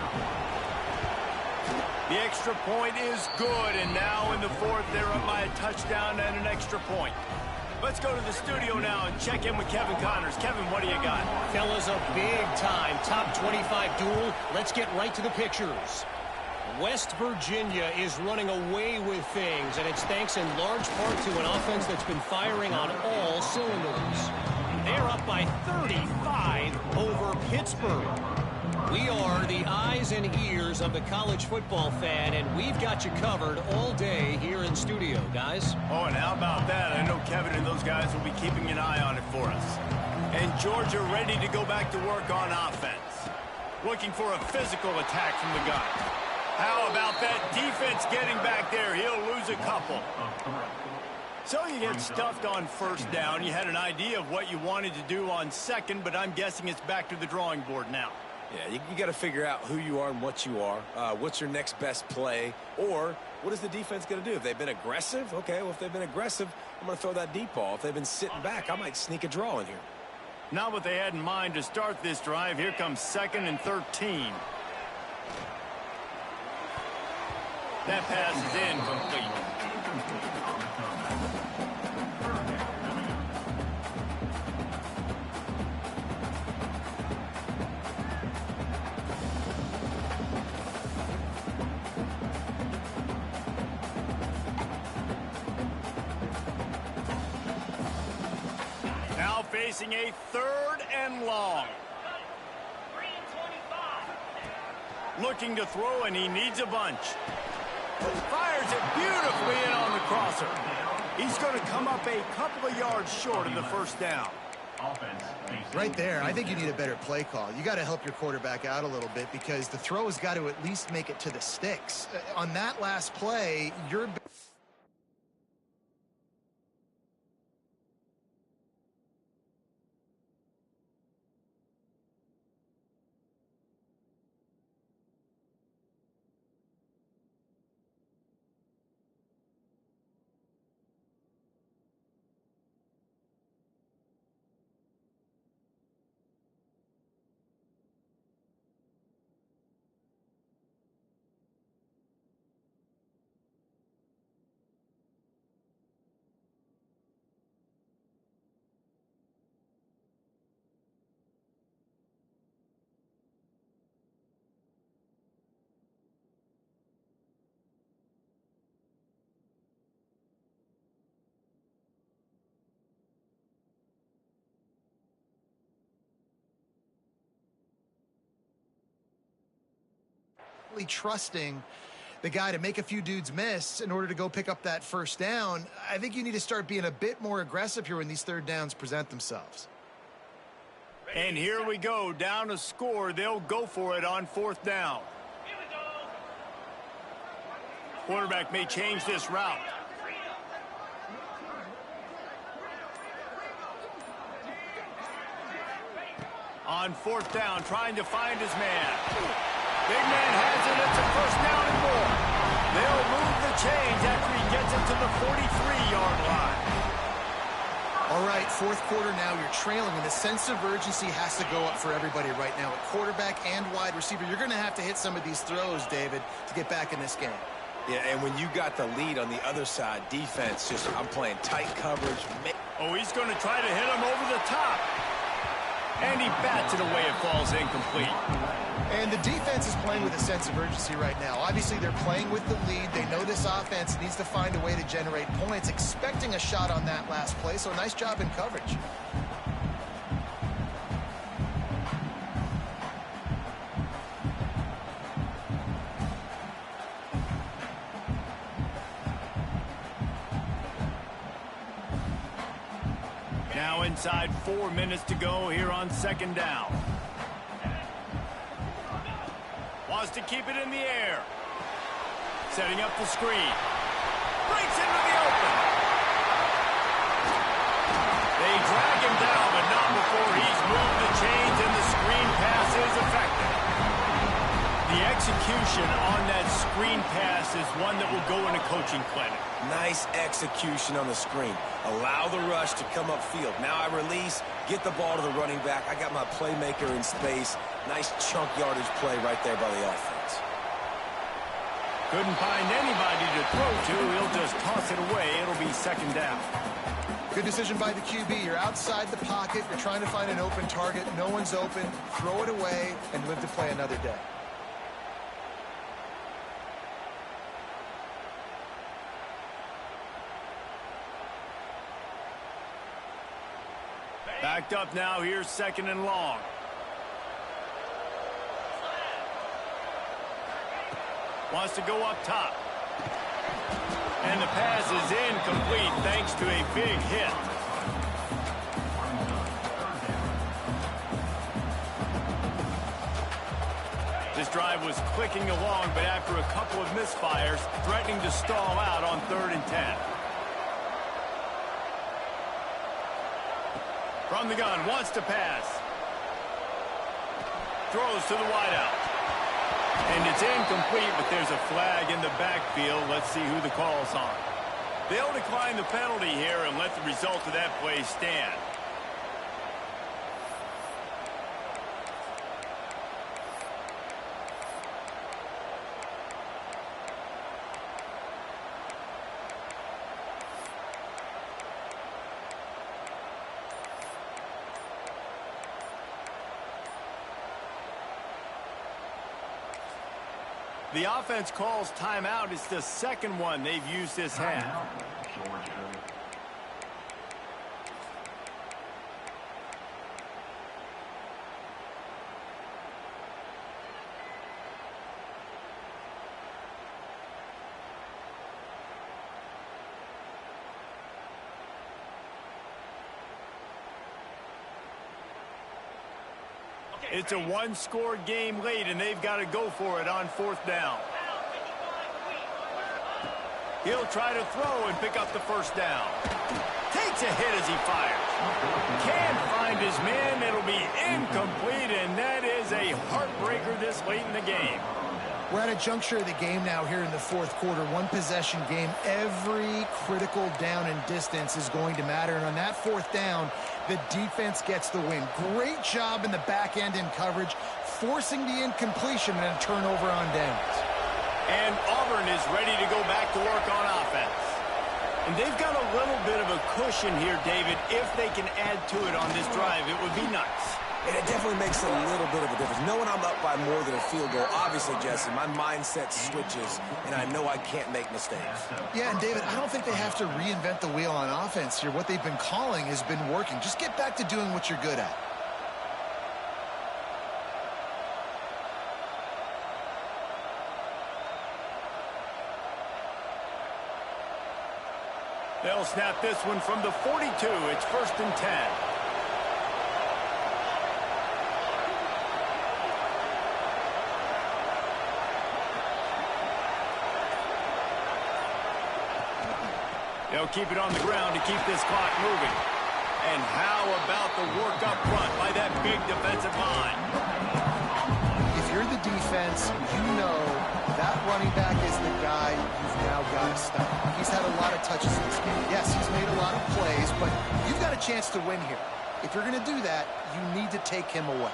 The extra point is good, and now in the 4th, they're up by a touchdown and an extra point. Let's go to the studio now and check in with Kevin Connors. Kevin, what do you got? Fellas, a big-time top 25 duel. Let's get right to the pictures. West Virginia is running away with things, and it's thanks in large part to an offense that's been firing on all cylinders. They're up by 35 over Pittsburgh. We are the eyes and ears of the college football fan, and we've got you covered all day here in studio, guys. Oh, and how about that? I know Kevin and those guys will be keeping an eye on it for us. And Georgia ready to go back to work on offense. Looking for a physical attack from the gun. How about that defense getting back there? He'll lose a couple. So you get stuffed on 1st down. You had an idea of what you wanted to do on 2nd, but I'm guessing it's back to the drawing board now. Yeah, you got to figure out who you are and what you are. What's your next best play? Or what is the defense going to do? If they've been aggressive, okay, well, if they've been aggressive, I'm going to throw that deep ball. If they've been sitting back, I might sneak a draw in here. Not what they had in mind to start this drive. Here comes 2nd and 13. That pass is incomplete. Now facing a 3rd and long. 3-25. Looking to throw, and he needs a bunch. Fires it beautifully in on the crosser. He's going to come up a couple of yards short of the 1st down. Right there, I think you need a better play call. You got to help your quarterback out a little bit because the throw has got to at least make it to the sticks. On that last play, you're trusting the guy to make a few dudes miss in order to go pick up that first down. I think you need to start being a bit more aggressive here when these third downs present themselves. And here we go, down a score. They'll go for it on fourth down. Quarterback may change this route. On fourth down, trying to find his man. Big man has it. It's a first down and more. They'll move the chains after he gets it to the 43-yard line. All right, fourth quarter now. You're trailing, and the sense of urgency has to go up for everybody right now. At quarterback and wide receiver, you're going to have to hit some of these throws, David, to get back in this game. Yeah, and when you got the lead on the other side, defense just, I'm playing tight coverage. Oh, he's going to try to hit him over the top. And he bats it away. It falls incomplete. And the defense is playing with a sense of urgency right now. Obviously, they're playing with the lead. They know this offense needs to find a way to generate points, expecting a shot on that last play. So nice job in coverage. Now inside 4 minutes to go here on second down. Wants to keep it in the air. Setting up the screen. Breaks into the open. They drag him down, but not before he's moved the chains and the screen pass is effective. The execution on that screen pass is one that will go in a coaching clinic. Nice execution on the screen. Allow the rush to come upfield. Now I release, get the ball to the running back. I got my playmaker in space. Nice chunk yardage play right there by the offense. Couldn't find anybody to throw to. He'll just toss it away. It'll be second down. Good decision by the QB. You're outside the pocket. You're trying to find an open target. No one's open. Throw it away and live to play another day. Backed up now. Here's second and long. Wants to go up top. And the pass is incomplete thanks to a big hit. This drive was clicking along, but after a couple of misfires, threatening to stall out on 3rd and 10. From the gun, wants to pass. Throws to the wideout. And it's incomplete, but there's a flag in the backfield. Let's see who the call's on. They'll decline the penalty here and let the result of that play stand. The offense calls timeout. It's the second one they've used this half. It's a one-score game late, and they've got to go for it on 4th down. He'll try to throw and pick up the first down. Takes a hit as he fires. Can't find his man. It'll be incomplete, and that is a heartbreaker this late in the game. We're at a juncture of the game now here in the fourth quarter. One possession game. Every critical down and distance is going to matter. And on that 4th down, the defense gets the win. Great job in the back end in coverage, forcing the incompletion and a turnover on downs. And Auburn is ready to go back to work on offense. And they've got a little bit of a cushion here, David. If they can add to it on this drive, it would be nice. And it definitely makes a little bit of a difference. Knowing I'm up by more than a field goal, obviously, Jesse, my mindset switches, and I know I can't make mistakes. Yeah, and David, I don't think they have to reinvent the wheel on offense here. What they've been calling has been working. Just get back to doing what you're good at. They'll snap this one from the 42. It's 1st and 10. They'll keep it on the ground to keep this clock moving. And how about the work up front by that big defensive line? If you're the defense, you know that running back is the guy you've now got to stop. He's had a lot of touches in this game. Yes, he's made a lot of plays, but you've got a chance to win here. If you're going to do that, you need to take him away.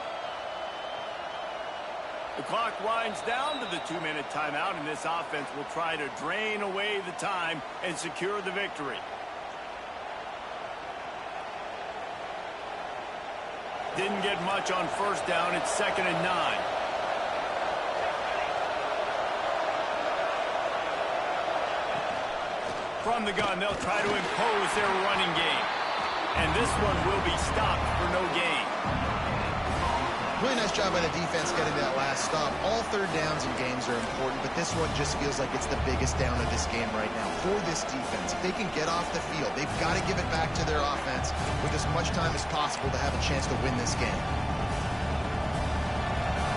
The clock winds down to the 2-minute timeout, and this offense will try to drain away the time and secure the victory. Didn't get much on 1st down. It's 2nd and 9. From the gun, they'll try to impose their running game. And this one will be stopped for no gain. Really nice job by the defense getting that last stop. All 3rd downs in games are important, but this one just feels like it's the biggest down of this game right now for this defense. If they can get off the field, they've got to give it back to their offense with as much time as possible to have a chance to win this game.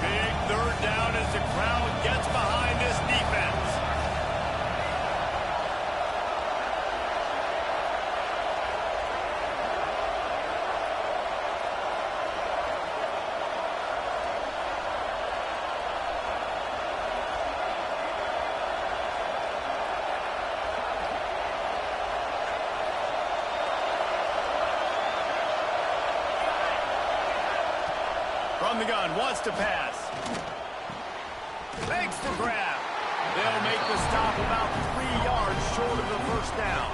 Big 3rd down as the crowd gets behind this defense. From the gun, wants to pass. Makes the grab. They'll make the stop about 3 yards short of the 1st down.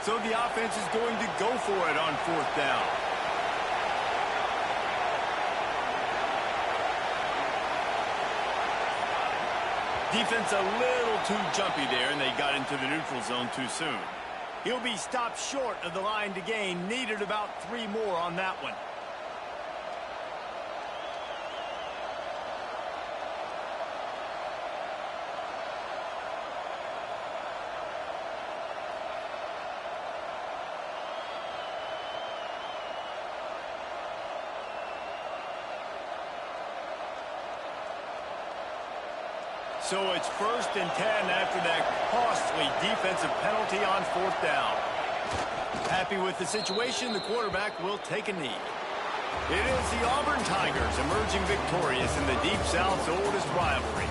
So the offense is going to go for it on 4th down. Defense a little too jumpy there, and they got into the neutral zone too soon. He'll be stopped short of the line to gain. Needed about 3 more on that one. So it's 1st and 10 after that costly defensive penalty on 4th down. Happy with the situation, the quarterback will take a knee. It is the Auburn Tigers emerging victorious in the Deep South's oldest rivalry.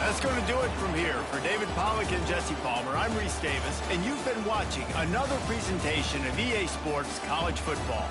That's going to do it from here. For David Pollack and Jesse Palmer, I'm Reese Davis, and you've been watching another presentation of EA Sports College Football.